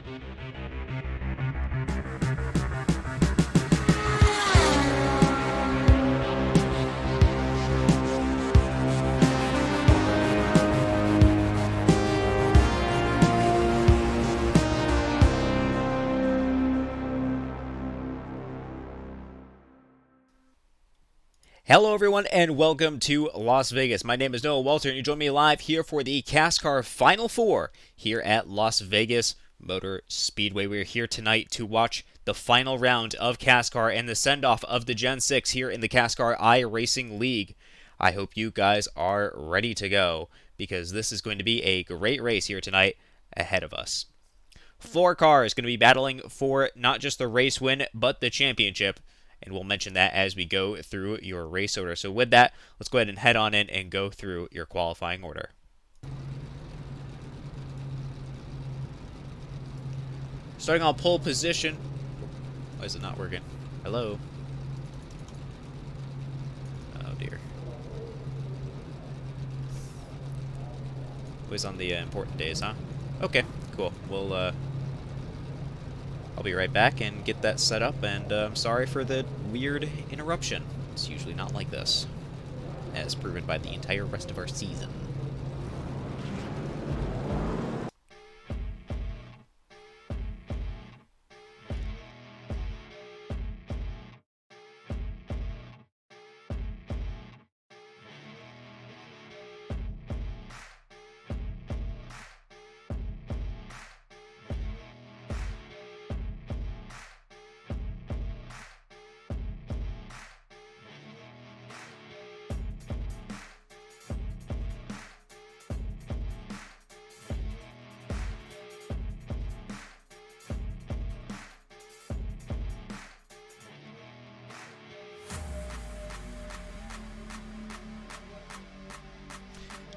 Hello everyone and welcome to Las Vegas. My name is Noah Walter and you join me live here for the CASCAR Final Four here at Las Vegas Motor Speedway. We're here tonight to watch the final round of CASCAR and the send-off of the Gen 6 here in the CASCAR iRacing League. I hope you guys are ready to go because this is going to be a great race here tonight ahead of us. 4 cars going to be battling for not just the race win but the championship. And we'll mention that as we go through your race order. So with that, let's go ahead and head on in and go through your qualifying order. Starting on pole position. Why is it not working? Hello? Oh dear. Always on the important days, huh? Okay, cool. I'll be right back and get that set up, and I'm sorry for the weird interruption. It's usually not like this, as proven by the entire rest of our season.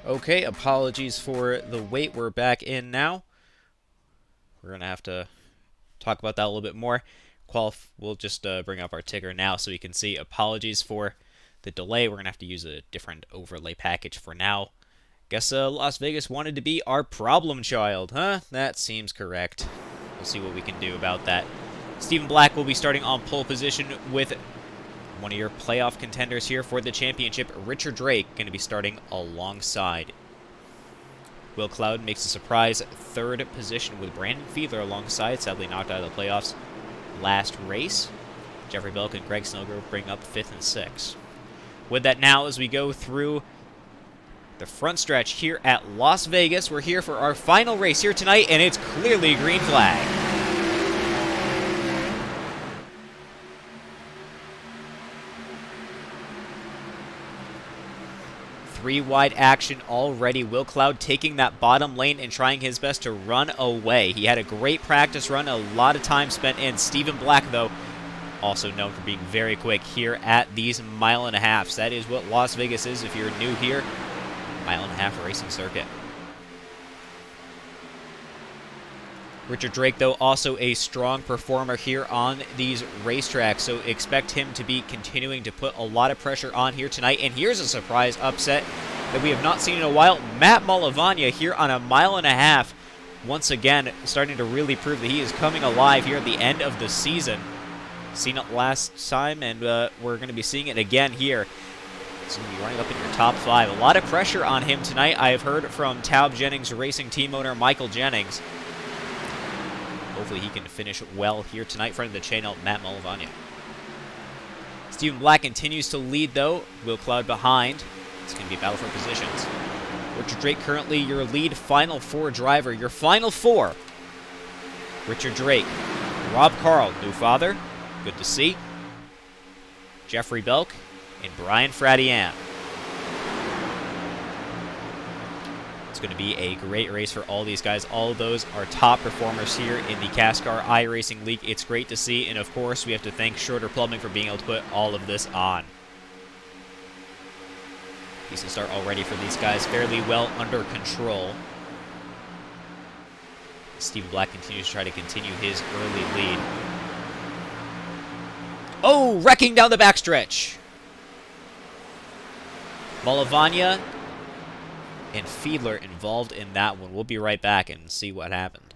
Okay, apologies for the wait. We're back in now. We're going to have to talk about that a little bit more. We'll just bring up our ticker now so we can see. Apologies for the delay. We're going to have to use a different overlay package for now. Guess Las Vegas wanted to be our problem child, huh? That seems correct. We'll see what we can do about that. Stephen Black will be starting on pole position with one of your playoff contenders here for the championship, Richard Drake, going to be starting alongside. Will Cloud makes a surprise third position with Brandon Fiedler alongside, sadly knocked out of the playoffs last race. Jeffrey Belk and Greg Snellgrove bring up 5th and 6th. With that now, as we go through the front stretch here at Las Vegas, we're here for our final race here tonight, and it's clearly green flag. 3 wide action already. Will Cloud taking that bottom lane and trying his best to run away. He had a great practice run, a lot of time spent in. Stephen Black, though, also known for being very quick here at these 1.5 miles. That is what Las Vegas is if you're new here. 1.5 mile racing circuit. Richard Drake, though, also a strong performer here on these racetracks, so expect him to be continuing to put a lot of pressure on here tonight. And here's a surprise upset that we have not seen in a while. Matt Malavagna here on a 1.5 miles, once again starting to really prove that he is coming alive here at the end of the season. Seen it last time, and we're going to be seeing it again here. He's going to be running up in your top 5. A lot of pressure on him tonight. I have heard from Taub Jennings Racing team owner Michael Jennings. Hopefully he can finish well here tonight, friend of the channel, Matt Malavagna. Stephen Black continues to lead, though. Will Cloud behind. It's going to be a battle for positions. Richard Drake currently your lead Final Four driver. Your Final Four. Richard Drake. Rob Carl, new father. Good to see. Jeffrey Belk and Brian Fradian. It's going to be a great race for all these guys. All of those are top performers here in the CASCAR iRacing League. It's great to see, and of course, we have to thank Shorter Plumbing for being able to put all of this on. Decent start already for these guys, fairly well under control. Stephen Black continues to try to continue his early lead. Oh, wrecking down the backstretch. Malavagna and Fiedler involved in that one. We'll be right back and see what happened.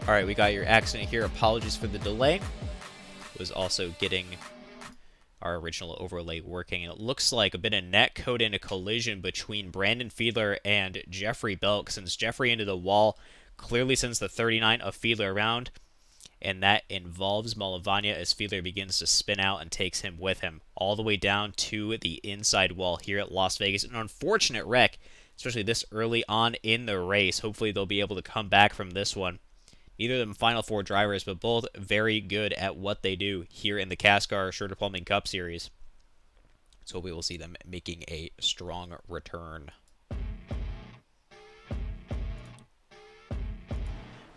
All right, we got your accident here. Apologies for the delay. Was also getting our original overlay working. And it looks like a bit of net code and a collision between Brandon Fiedler and Jeffrey Belk. Sends Jeffrey into the wall. Clearly sends the 39 of Fiedler around. And that involves Malavanya as Fiedler begins to spin out and takes him with him all the way down to the inside wall here at Las Vegas. An unfortunate wreck, especially this early on in the race. Hopefully they'll be able to come back from this one. Neither of them Final Four drivers, but both very good at what they do here in the CASCAR Schroeder Plumbing Cup Series. So we will see them making a strong return.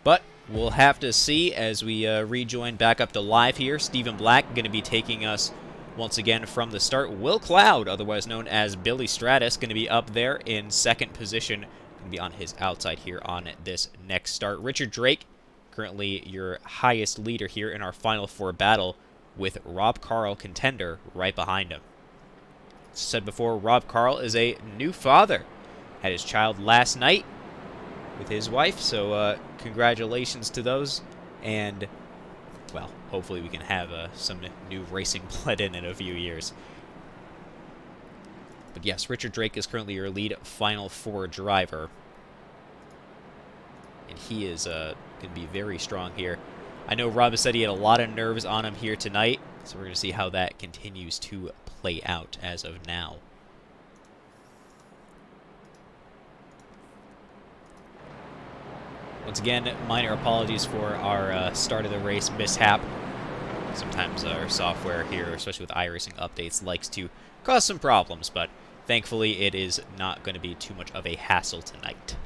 But we'll have to see as we rejoin back up to live here. Stephen Black going to be taking us once again from the start. Will Cloud, otherwise known as Billy Stratus, going to be up there in second position. Going to be on his outside here on this next start. Richard Drake, currently your highest leader here in our Final Four battle, with Rob Carl, contender, right behind him. As I said before, Rob Carl is a new father. Had his child last night with his wife, so congratulations to those. And, well, hopefully we can have some new racing blood in a few years. But yes, Richard Drake is currently your lead Final Four driver. And he is going to be very strong here. I know Rob has said he had a lot of nerves on him here tonight, so we're going to see how that continues to play out as of now. Once again, minor apologies for our start of the race mishap. Sometimes our software here, especially with iRacing updates, likes to cause some problems, but thankfully it is not going to be too much of a hassle tonight.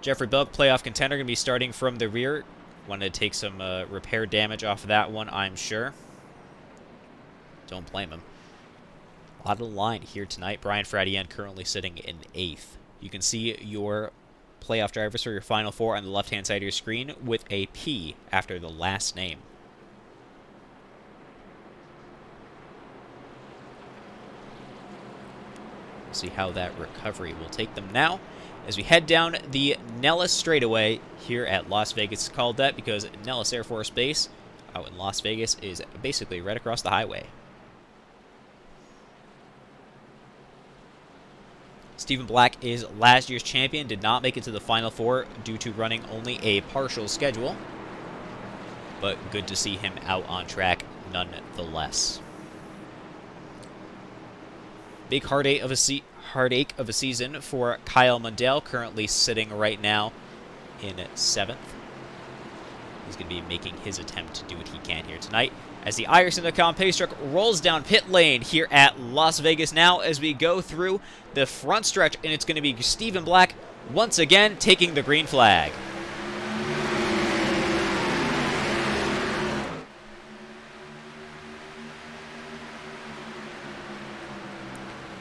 Jeffrey Belk, playoff contender, going to be starting from the rear. Wanted to take some repair damage off of that one, I'm sure. Don't blame him. A lot of the line here tonight. Brian Fradian currently sitting in 8th. You can see your playoff drivers for your Final Four on the left-hand side of your screen with a P after the last name. We'll see how that recovery will take them now as we head down the Nellis straightaway here at Las Vegas. It's called that because Nellis Air Force Base out in Las Vegas is basically right across the highway. Stephen Black is last year's champion, did not make it to the Final Four due to running only a partial schedule, but good to see him out on track nonetheless. Big heartache of a season for Kyle Mundell, currently sitting right now in 7th. He's going to be making his attempt to do what he can here tonight as the iRacing.com pace truck rolls down pit lane here at Las Vegas now as we go through the front stretch, and it's going to be Stephen Black once again taking the green flag.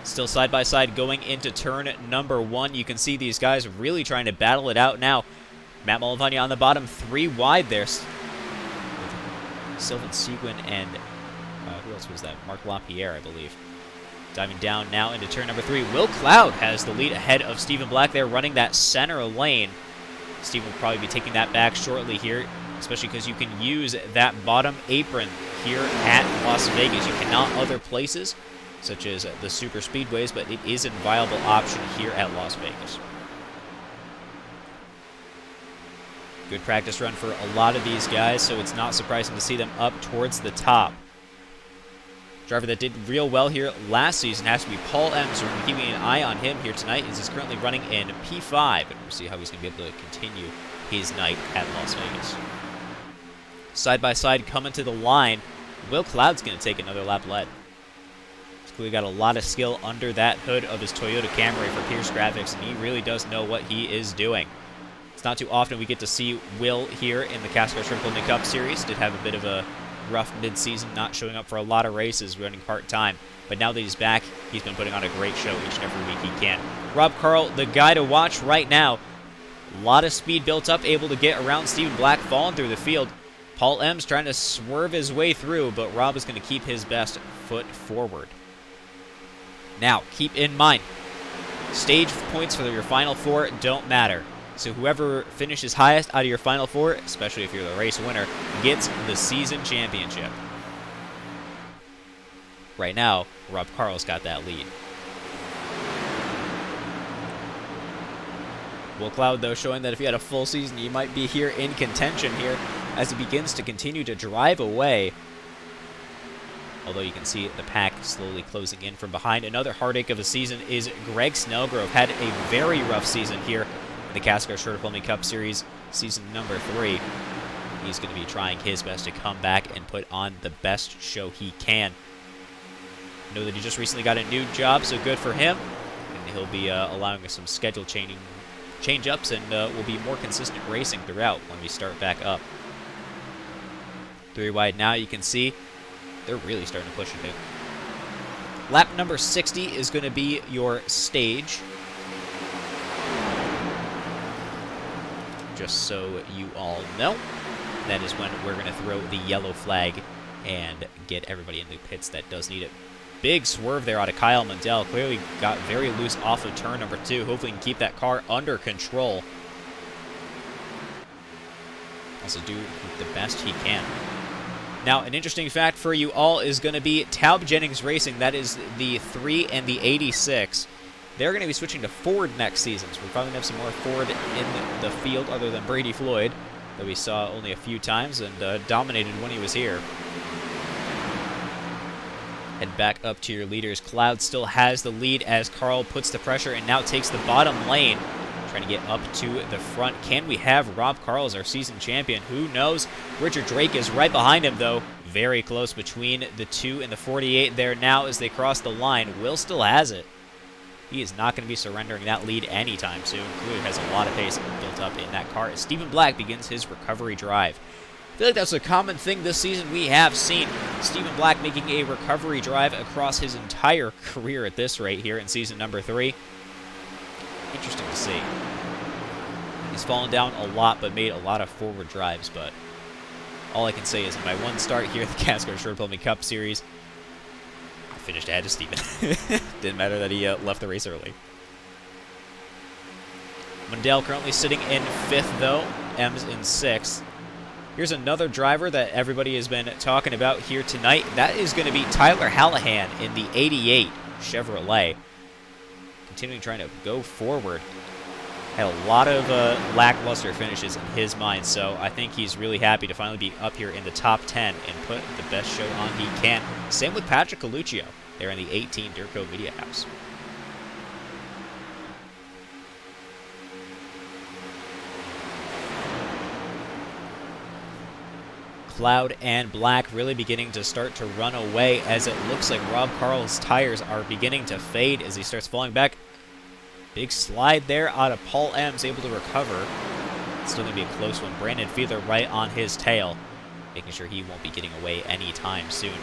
Still side by side going into turn number 1. You can see these guys really trying to battle it out now. Matt Malavanya on the bottom, 3 wide there. Sylvan Seguin and who else was that? Mark LaPierre, I believe. Diving down now into turn number 3. Will Cloud has the lead ahead of Stephen Black there, running that center lane. Stephen will probably be taking that back shortly here, especially because you can use that bottom apron here at Las Vegas. You cannot other places, such as the super speedways, but it is a viable option here at Las Vegas. Good practice run for a lot of these guys, so it's not surprising to see them up towards the top. Driver that did real well here last season has to be Paul M. So we're going to be keeping an eye on him here tonight, as he's currently running in P5, and we'll see how he's going to be able to continue his night at Las Vegas. Side by side coming to the line, Will Cloud's going to take another lap lead. He's clearly got a lot of skill under that hood of his Toyota Camry for Pierce Graphics, and he really does know what he is doing. It's not too often we get to see Will here in the CASCAR Schroeder Plumbing Cup Series. Did have a bit of a rough mid-season, not showing up for a lot of races, running part-time. But now that he's back, he's been putting on a great show each and every week he can. Rob Carl, the guy to watch right now. A lot of speed built up, able to get around Stephen Black, falling through the field. Paul M's trying to swerve his way through, but Rob is going to keep his best foot forward. Now, keep in mind, stage points for your Final Four don't matter. So whoever finishes highest out of your Final Four, especially if you're the race winner, gets the season championship. Right now, Rob Karl's got that lead. Will Cloud, though, showing that if he had a full season, he might be here in contention here as he begins to continue to drive away. Although you can see the pack slowly closing in from behind. Another heartache of a season is Greg Snellgrove. Had a very rough season here in the CASCAR Short Diplomy Cup Series, season number 3. He's going to be trying his best to come back and put on the best show he can. Know that he just recently got a new job, so good for him. And he'll be allowing us some schedule change-ups, and will be more consistent racing throughout when we start back up. 3 wide now, you can see they're really starting to push it in. Lap number 60 is going to be your stage. Just so you all know, that is when we're going to throw the yellow flag and get everybody in the pits that does need it. Big swerve there out of Kyle Mundell. Clearly got very loose off of turn number 2. Hopefully he can keep that car under control. Also do the best he can. Now, an interesting fact for you all is going to be Taub Jennings Racing. That is the 3 and the 86. They're going to be switching to Ford next season. So we're probably going to have some more Ford in the field other than Brady Floyd, that we saw only a few times and dominated when he was here. Head back up to your leaders. Cloud still has the lead as Karl puts the pressure and now takes the bottom lane, trying to get up to the front. Can we have Rob Karl as our season champion? Who knows? Richard Drake is right behind him, though. Very close between the 2 and the 48 there now as they cross the line. Will still has it. He is not going to be surrendering that lead anytime soon. Clearly has a lot of pace built up in that car as Stephen Black begins his recovery drive. I feel like that's a common thing this season. We have seen Stephen Black making a recovery drive across his entire career at this rate here in season number 3. Interesting to see. He's fallen down a lot, but made a lot of forward drives. But all I can say is in my one start here at the CASCAR Short Diplomy Cup Series, I finished ahead of Stephen. Didn't matter that he left the race early. Mundell currently sitting in 5th, though. M's in 6th. Here's another driver that everybody has been talking about here tonight. That is going to be Tyler Hallahan in the 88 Chevrolet. Continuing trying to go forward. Had a lot of lackluster finishes in his mind, so I think he's really happy to finally be up here in the top 10 and put the best show on he can. Same with Patrick Coluccio there in the 18 Durco Media House. Cloud and Black really beginning to start to run away as it looks like Rob Karl's tires are beginning to fade as he starts falling back. Big slide there out of Paul M's able to recover. It's still going to be a close one. Brandon Fiedler right on his tail, making sure he won't be getting away anytime soon.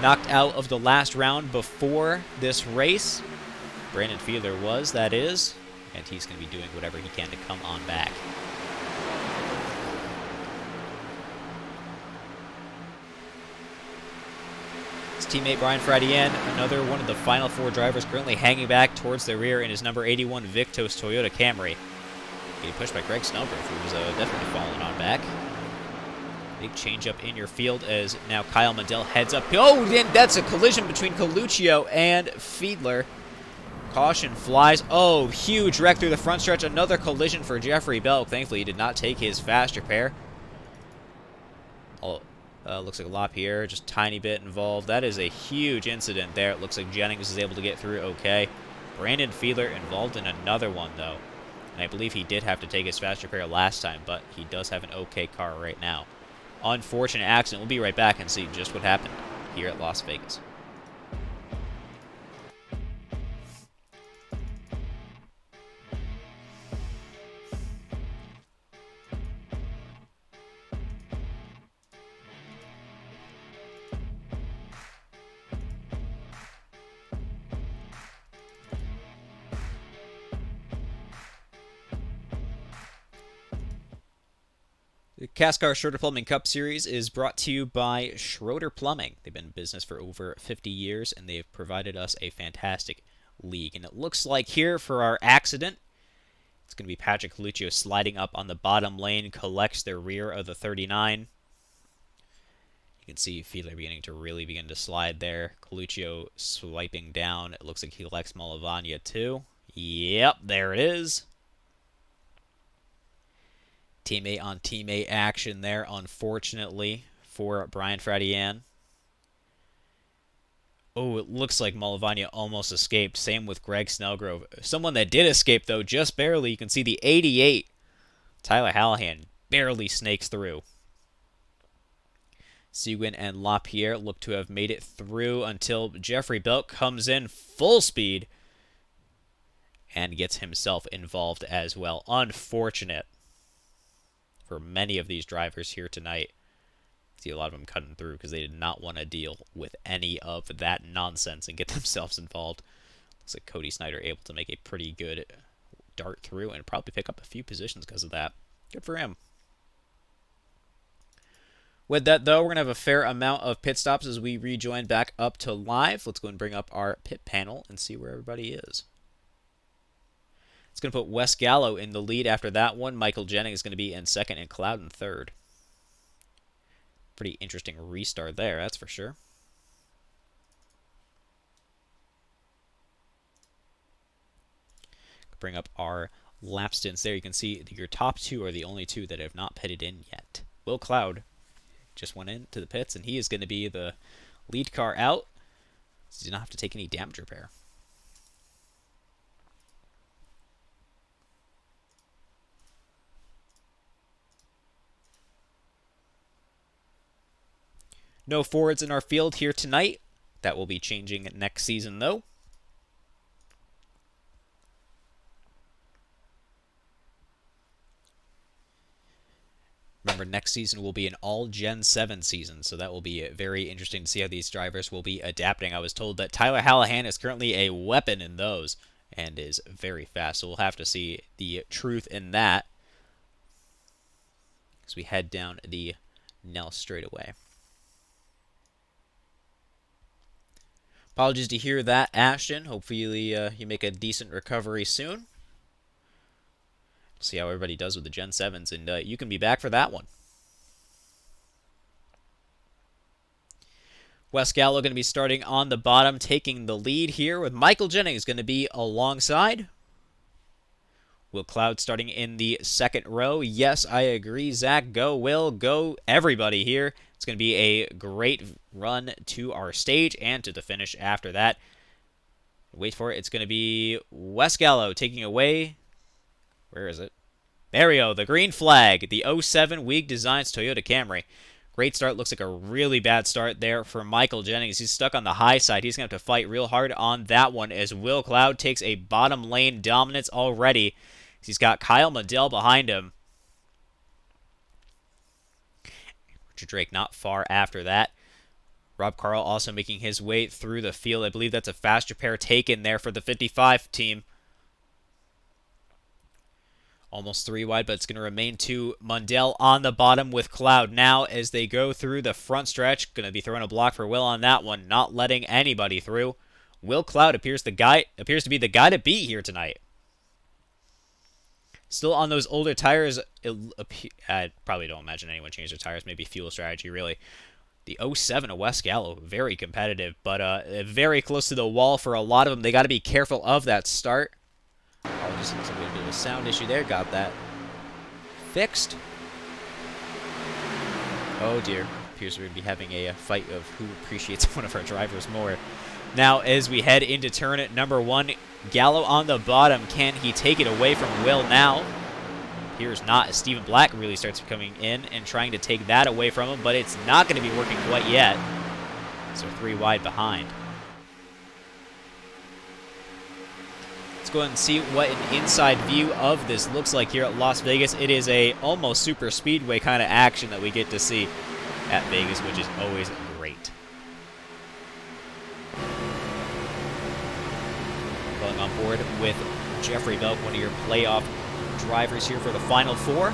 Knocked out of the last round before this race. Brandon Fiedler was, that is, and he's going to be doing whatever he can to come on back. Teammate Brian Fradienne, another one of the final 4 drivers currently hanging back towards the rear in his number 81 Victos Toyota Camry. Getting pushed by Greg Snellgrove, who was definitely falling on back. Big change up in your field as now Kyle Mundell heads up. Oh, and that's a collision between Coluccio and Fiedler. Caution flies. Oh, huge wreck through the front stretch. Another collision for Jeffrey Belk. Thankfully, he did not take his fast repair. Looks like LaPierre, just tiny bit involved. That is a huge incident there. It looks like Jennings is able to get through okay. Brandon Fiedler involved in another one, though. And I believe he did have to take his fast repair last time, but he does have an okay car right now. Unfortunate accident. We'll be right back and see just what happened here at Las Vegas. The CASCAR Schroeder Plumbing Cup Series is brought to you by Schroeder Plumbing. They've been in business for over 50 years, and they've provided us a fantastic league. And it looks like here for our accident, It's going to be Patrick Coluccio sliding up on the bottom lane, collects the rear of the 39. You can see Fiedler beginning to slide there. Coluccio swiping down. It looks like he collects Malavagna too. Yep, there it is. Teammate on teammate action there, unfortunately, for Brian Fradian. Oh, it looks like Malavagna almost escaped. Same with Greg Snellgrove. Someone that did escape, though, just barely. You can see the 88. Tyler Hallahan barely snakes through. Seguin and LaPierre look to have made it through until Jeffrey Belk comes in full speed and gets himself involved as well. Unfortunate for many of these drivers here tonight. See a lot of them cutting through because they did not want to deal with any of that nonsense and get themselves involved. Looks like Cody Snyder able to make a pretty good dart through and probably pick up a few positions because of that. Good for him. With that, though, we're going to have a fair amount of pit stops as we rejoin back up to live. Let's go and bring up our pit panel and see where everybody is. It's going to put Wes Gallo in the lead after that one. Michael Jennings is going to be in second and Cloud in third. Pretty interesting restart there, that's for sure. Bring up our lap stints there. You can see your top two are the only two that have not pitted in yet. Will Cloud just went into the pits, and he is going to be the lead car out. So he does not have to take any damage repair. No Fords in our field here tonight. That will be changing next season, though. Remember, next season will be an all Gen 7 season, so that will be very interesting to see how these drivers will be adapting. I was told that Tyler Hallahan is currently a weapon in those and is very fast, so we'll have to see the truth in that as we head down the Nell straightaway. Apologies to hear that, Ashton. Hopefully you make a decent recovery soon. See how everybody does with the Gen 7s, and you can be back for that one. Wes Gallo going to be starting on the bottom, taking the lead here, with Michael Jennings going to be alongside. Will Cloud starting in the second row. Yes, I agree. Zach, go. Will, go. Everybody here. It's going to be a great run to our stage and to the finish after that. Wait for it. It's going to be Wes Gallo taking away. Where is it? There we go. The green flag. The 07 Weeg Designs Toyota Camry. Great start. Looks like a really bad start there for Michael Jennings. He's stuck on the high side. He's going to have to fight real hard on that one as Will Cloud takes a bottom lane dominance already. He's got Kyle Medell behind him. Richard Drake not far after that. Rob Carl also making his way through the field. I believe that's a fast repair taken there for the 55 team. Almost 3 wide, but it's going to remain 2. Mundell on the bottom with Cloud now as they go through the front stretch. Going to be throwing a block for Will on that one, not letting anybody through. Will Cloud appears to be the guy to beat here tonight. Still on those older tires. I probably don't imagine anyone changed their tires. Maybe fuel strategy, really. The 07 of Wes Gallo, very competitive, but very close to the wall for a lot of them. They got to be careful of that start. Apologies, looks like we had a bit of a sound issue there. Got that fixed. Oh dear. Appears we're going to be having a fight of who appreciates one of our drivers more. Now, as we head into turn number 1, Gallo on the bottom. Can he take it away from Will now? Here's not, as Stephen Black really starts coming in and trying to take that away from him, but it's not going to be working quite yet. So 3 wide behind. Let's go ahead and see what an inside view of this looks like here at Las Vegas. It is a almost super speedway kind of action that we get to see at Vegas, which is always great. Going on board with Jeffrey Belk, one of your playoff drivers here for the Final Four.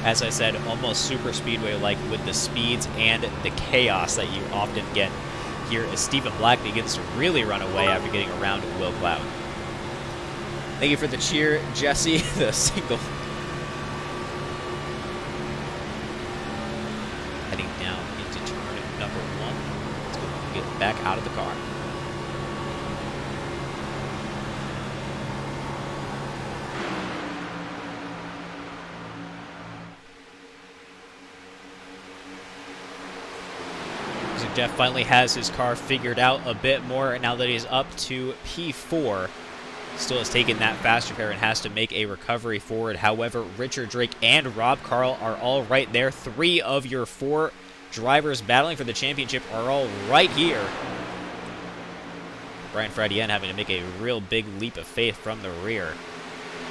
as I said, almost super speedway-like with the speeds and the chaos that you often get here as Stephen Black begins to really run away after getting around Will Cloud. Thank you for the cheer, Jesse, the single. Heading down into turn number 1. Let's go get back out of the car. Jeff finally has his car figured out a bit more now that he's up to P4. Still has taken that fast repair and has to make a recovery forward. However, Richard Drake and Rob Carl are all right there. 3 of your 4 drivers battling for the championship are all right here. Brian Fradienne having to make a real big leap of faith from the rear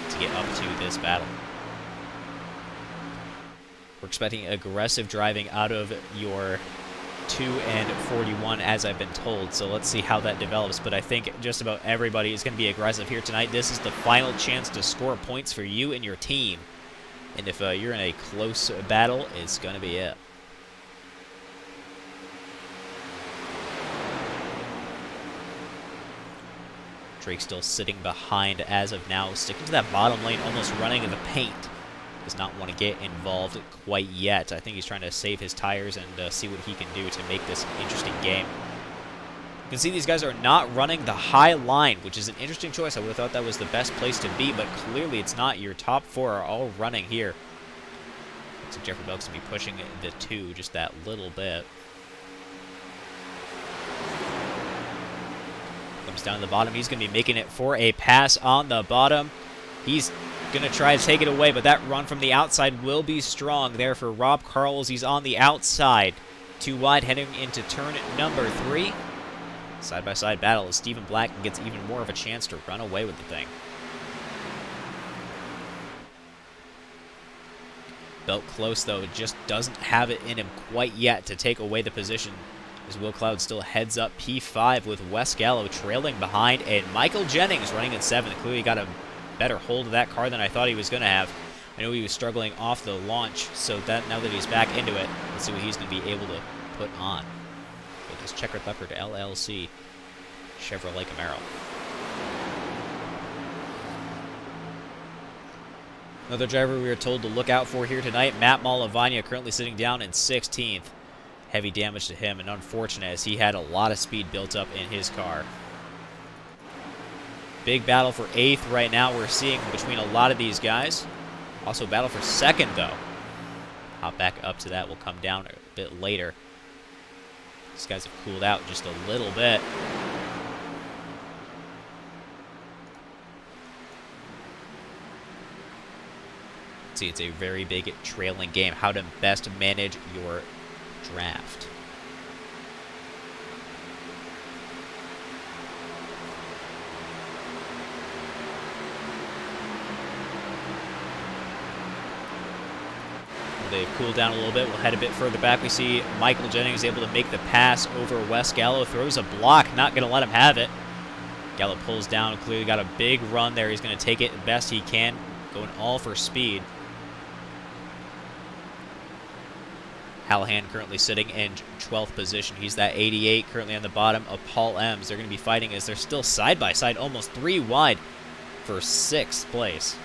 to get up to this battle. We're expecting aggressive driving out of your 2 and 41, as I've been told, so let's see how that develops. But I think just about everybody is going to be aggressive here tonight. This is the final chance to score points for you and your team, and if you're in a close battle, it's going to be it. Drake still sitting behind as of now, sticking to that bottom lane, almost running in the paint. Does not want to get involved quite yet. I think he's trying to save his tires and see what he can do to make this an interesting game. You can see these guys are not running the high line, which is an interesting choice. I would have thought that was the best place to be, but clearly it's not. Your top 4 are all running here. Looks like Jeffrey Belk's going to be pushing the 2 just that little bit. Comes down to the bottom. He's going to be making it for a pass on the bottom. He's going to try to take it away, but that run from the outside will be strong there for Rob Carls. He's on the outside. 2 wide heading into turn number 3. Side-by-side battle as Stephen Black gets even more of a chance to run away with the thing. Belk close, though, just doesn't have it in him quite yet to take away the position, as Will Cloud still heads up P5 with Wes Gallo trailing behind, and Michael Jennings running in 7th. Clearly got a better hold of that car than I thought he was going to have. I know he was struggling off the launch, so that now that he's back into it, let's see what he's going to be able to put on with this Checkered Leopard LLC Chevrolet Camaro. Another driver we were told to look out for here tonight, Matt Malavagna, currently sitting down in 16th. Heavy damage to him, and unfortunate as he had a lot of speed built up in his car. Big battle for 8th right now we're seeing between a lot of these guys. Also battle for 2nd, though. Hop back up to that. We'll come down a bit later. These guys have cooled out just a little bit. See, it's a very big trailing game. How to best manage your draft. They've cooled down a little bit. We'll head a bit further back. We see Michael Jennings able to make the pass over Wes Gallo. Throws a block. Not going to let him have it. Gallo pulls down. Clearly got a big run there. He's going to take it the best he can. Going all for speed. Hallahan currently sitting in 12th position. He's that 88 currently on the bottom of Paul Ems. They're going to be fighting as they're still side by side, almost 3 wide for 6th place.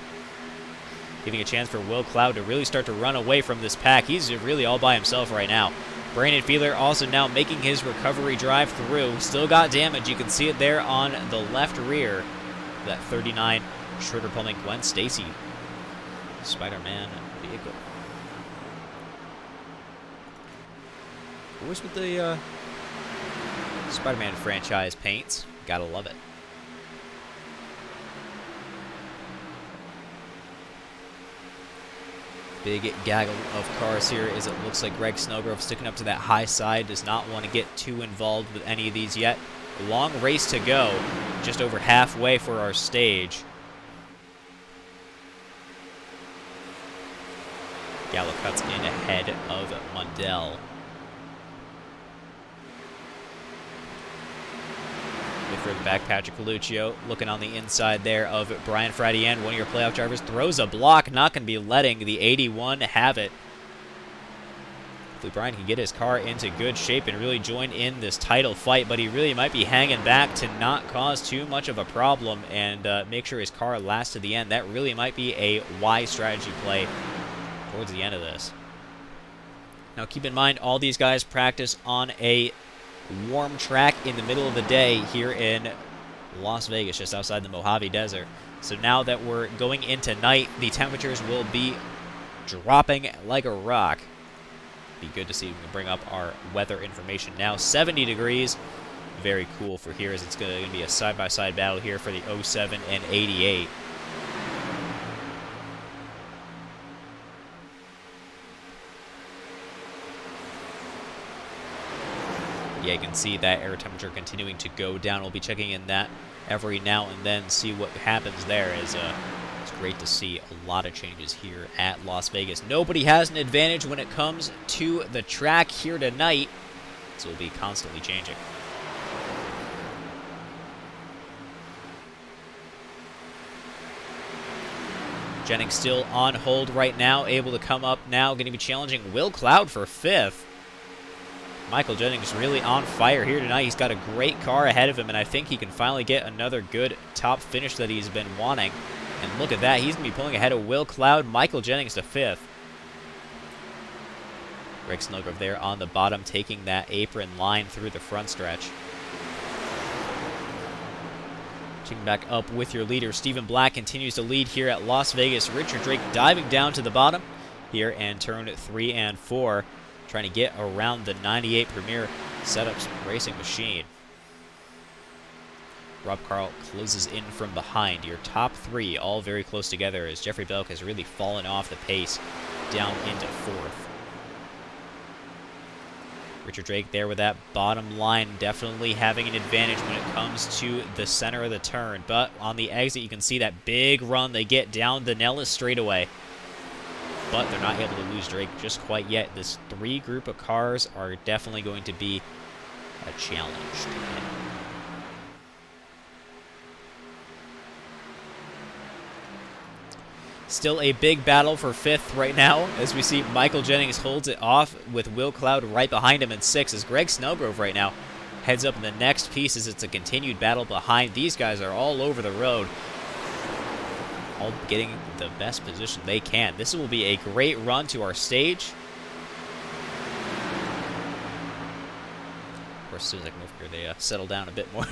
Giving a chance for Will Cloud to really start to run away from this pack. He's really all by himself right now. Brandon Feeler also now making his recovery drive through. Still got damage. You can see it there on the left rear. That 39 Schroeder Pullman Gwen Stacy Spider-Man vehicle. What's with the Spider-Man franchise paints? Gotta love it. Big gaggle of cars here as it looks like Greg Snowgrove sticking up to that high side. Does not want to get too involved with any of these yet. A long race to go. Just over halfway for our stage. Gallo cuts in ahead of Mundell. Look for the back patch of Coluccio. Looking on the inside there of Brian Fradian, one of your playoff drivers. Throws a block. Not going to be letting the 81 have it. Hopefully Brian can get his car into good shape and really join in this title fight, but he really might be hanging back to not cause too much of a problem and make sure his car lasts to the end. That really might be a wise strategy play towards the end of this. Now keep in mind, all these guys practice on a warm track in the middle of the day here in Las Vegas, just outside the Mojave Desert. So now that we're going into night, the temperatures will be dropping like a rock. Be good to see. We can bring up our weather information now. 70 degrees. Very cool for here, as it's going to be a side-by-side battle here for the 07 and 88. Yeah, you can see that air temperature continuing to go down. We'll be checking in that every now and then, see what happens there. It's great to see a lot of changes here at Las Vegas. Nobody has an advantage when it comes to the track here tonight, so we'll be constantly changing. Jennings still on hold right now, able to come up now, going to be challenging Will Cloud for 5th. Michael Jennings really on fire here tonight. He's got a great car ahead of him, and I think he can finally get another good top finish that he's been wanting. And look at that. He's going to be pulling ahead of Will Cloud. Michael Jennings to 5th. Greg Snellgrove there on the bottom, taking that apron line through the front stretch. Checking back up with your leader. Stephen Black continues to lead here at Las Vegas. Richard Drake diving down to the bottom here in turn 3 and 4. Trying to get around the 98 Premier Setups racing machine. Rob Carl closes in from behind. Your top 3 all very close together as Jeffrey Belk has really fallen off the pace down into 4th. Richard Drake there with that bottom line, definitely having an advantage when it comes to the center of the turn. But on the exit, you can see that big run they get down the Nellis straightaway. But they're not able to lose Drake just quite yet. This 3 group of cars are definitely going to be a challenge to hit. Still a big battle for 5th right now, as we see Michael Jennings holds it off with Will Cloud right behind him in 6th, as Greg Snellgrove right now heads up in the next piece as it's a continued battle behind. These guys are all over the road, all getting the best position they can. This will be a great run to our stage. Of course, as soon as I come over here, they settle down a bit more.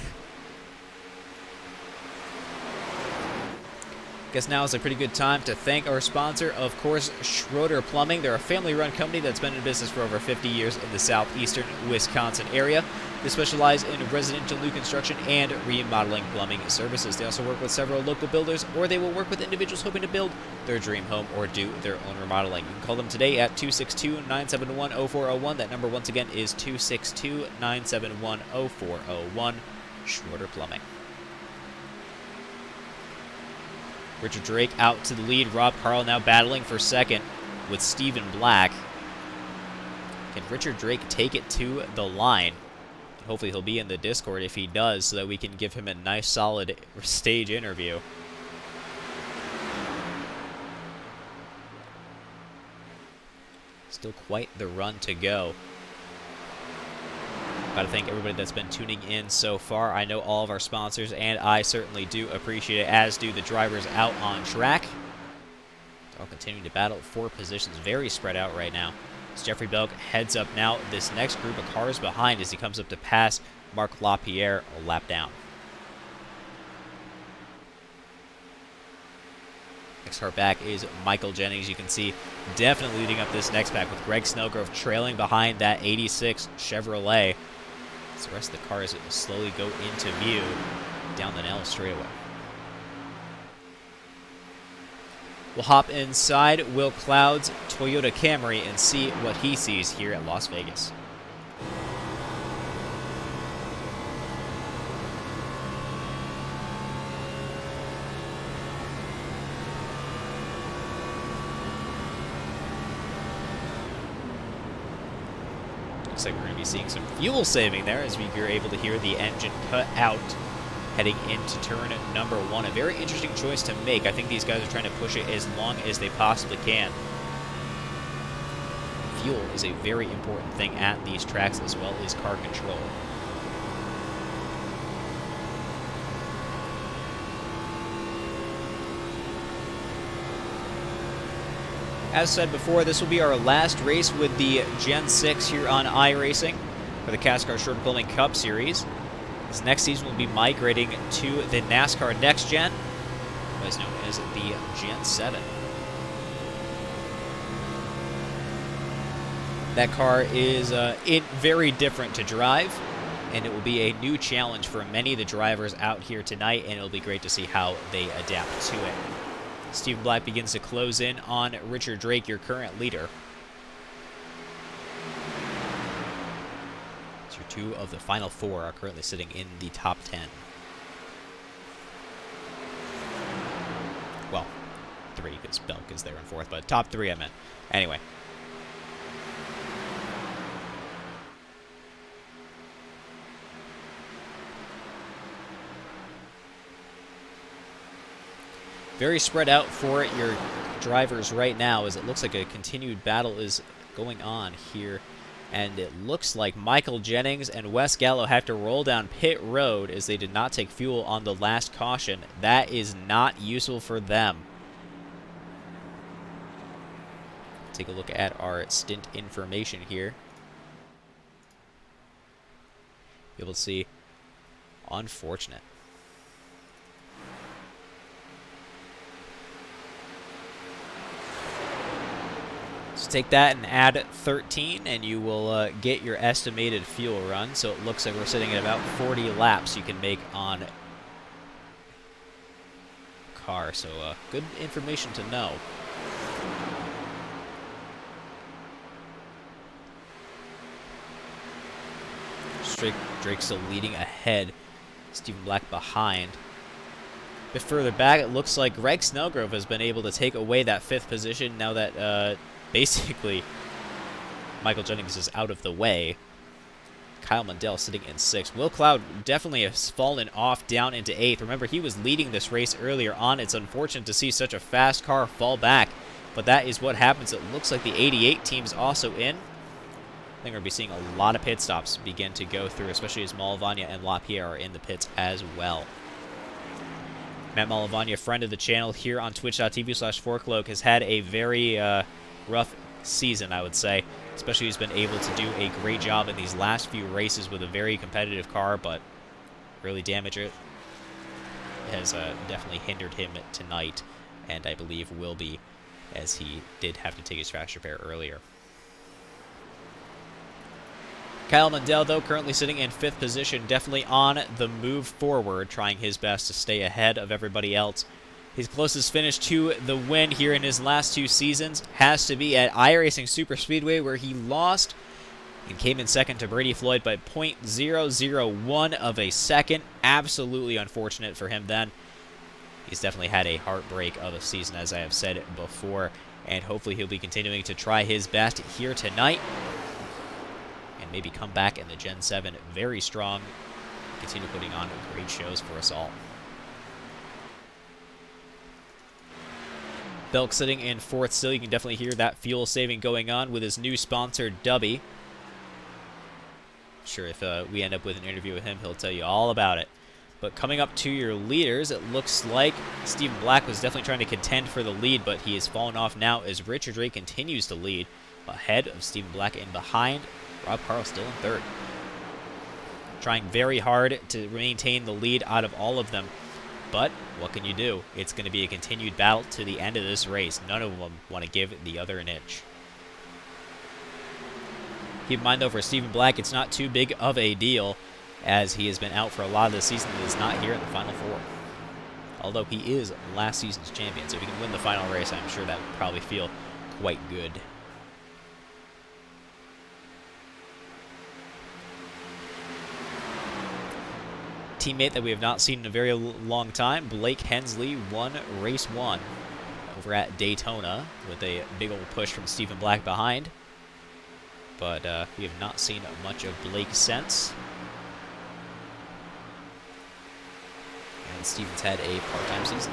Guess now is a pretty good time to thank our sponsor, of course, Schroeder Plumbing. They're a family-run company that's been in business for over 50 years in the southeastern Wisconsin area. They specialize in residential new construction and remodeling plumbing services. They also work with several local builders, or they will work with individuals hoping to build their dream home or do their own remodeling. You can call them today at 262-971-0401. That number, once again, is 262-971-0401. Schroeder Plumbing. Richard Drake out to the lead. Rob Carl now battling for 2nd with Stephen Black. Can Richard Drake take it to the line? Hopefully he'll be in the Discord if he does, so that we can give him a nice solid stage interview. Still quite the run to go. Gotta thank everybody that's been tuning in so far. I know all of our sponsors, and I certainly do appreciate it, as do the drivers out on track. They're all continuing to battle for positions, very spread out right now. As Jeffrey Belk heads up now, this next group of cars behind as he comes up to pass Marc LaPierre a lap down. Next car back is Michael Jennings. You can see definitely leading up this next pack with Greg Snellgrove trailing behind that 86 Chevrolet. As the rest of the cars will slowly go into view down the Nellis straightaway. We'll hop inside Will Cloud's Toyota Camry and see what he sees here at Las Vegas. Looks like we're going to be seeing some fuel saving there as we are able to hear the engine cut out heading into turn number 1. A very interesting choice to make. I think these guys are trying to push it as long as they possibly can. Fuel is a very important thing at these tracks, as well as car control. As said before, this will be our last race with the Gen 6 here on iRacing for the CASCAR Short Building Cup Series. This next season will be migrating to the NASCAR Next Gen, otherwise known as the Gen 7. That car is very different to drive, and it will be a new challenge for many of the drivers out here tonight, and it'll be great to see how they adapt to it. Stephen Black begins to close in on Richard Drake, your current leader. So your 2 of the final 4 are currently sitting in the top 10. Well, 3, because Belk is there in 4th, but top 3 I meant. Anyway. Very spread out for your drivers right now, as it looks like a continued battle is going on here. And it looks like Michael Jennings and Wes Gallo have to roll down pit road as they did not take fuel on the last caution. That is not useful for them. Take a look at our stint information here. Be able to see. Unfortunate. So take that and add 13, and you will get your estimated fuel run. So it looks like we're sitting at about 40 laps you can make on car. So good information to know. Drake still leading ahead. Stephen Black behind. A bit further back, it looks like Greg Snellgrove has been able to take away that 5th position now that basically Michael Jennings is out of the way. Kyle Mundell sitting in 6th. Will Cloud definitely has fallen off down into 8th. Remember, he was leading this race earlier on. It's unfortunate to see such a fast car fall back, but that is what happens. It looks like the 88 team's also in. I think we're going to be seeing a lot of pit stops begin to go through, especially as Malavagna and LaPierre are in the pits as well. Matt Malavagna, friend of the channel here on twitch.tv/4cloak, has had a very rough season, I would say. Especially he's been able to do a great job in these last few races with a very competitive car, but really damage it has definitely hindered him tonight, and I believe will be, as he did have to take his crash repair earlier. Kyle Mundell, though, currently sitting in 5th position, definitely on the move forward, trying his best to stay ahead of everybody else. His closest finish to the win here in his last 2 seasons has to be at iRacing Superspeedway, where he lost and came in 2nd to Brady Floyd by 0.001 of a second. Absolutely unfortunate for him then. He's definitely had a heartbreak of a season, as I have said before, and hopefully he'll be continuing to try his best here tonight and maybe come back in the Gen 7 very strong, continue putting on great shows for us all. Belk sitting in 4th still. You can definitely hear that fuel saving going on with his new sponsor, Dubby. Sure, if we end up with an interview with him, he'll tell you all about it. But coming up to your leaders, it looks like Stephen Black was definitely trying to contend for the lead, but he has fallen off now as Richard Drake continues to lead ahead of Stephen Black, and behind Rob Carl still in 3rd. Trying very hard to maintain the lead out of all of them. But what can you do? It's going to be a continued battle to the end of this race. None of them want to give the other an inch. Keep in mind, though, for Stephen Black, it's not too big of a deal, as he has been out for a lot of the season and is not here in the Final 4. Although he is last season's champion, so if he can win the final race, I'm sure that would probably feel quite good. Teammate that we have not seen in a very long time, Blake Hensley, won race 1 over at Daytona with a big old push from Stephen Black behind. But we have not seen much of Blake since. since Steven's had a part-time season.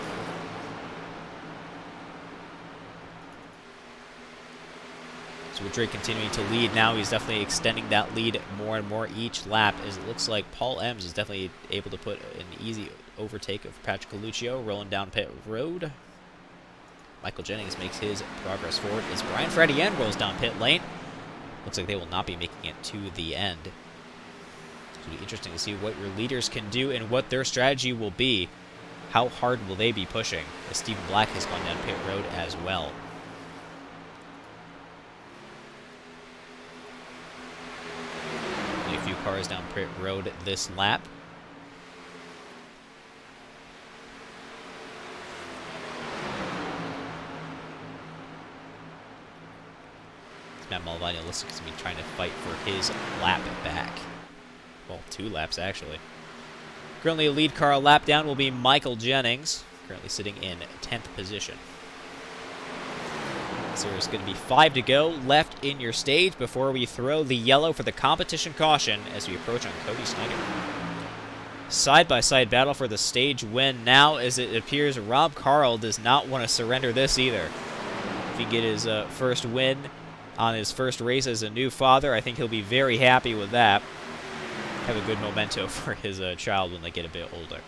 So with Drake continuing to lead now, he's definitely extending that lead more and more each lap, as it looks like Paul Ems is definitely able to put an easy overtake of Patrick Coluccio rolling down pit road. Michael Jennings makes his progress forward as Brian Fredienne rolls down pit lane. Looks like they will not be making it to the end. It'll be interesting to see what your leaders can do and what their strategy will be. How hard will they be pushing, as Stephen Black has gone down pit road as well. Only a few cars down pit road this lap. Matt Malvani looks like he's going to be trying to fight for his lap back. Well, 2 laps, actually. Currently, a lead car a lap down will be Michael Jennings, currently sitting in 10th position. So there's going to be 5 to go left in your stage before we throw the yellow for the competition caution as we approach on Cody Snyder. Side-by-side battle for the stage win now, as it appears Rob Carl does not want to surrender this either. If he can get his first win on his first race as a new father, I think he'll be very happy with that. Have a good memento for his child when they get a bit older.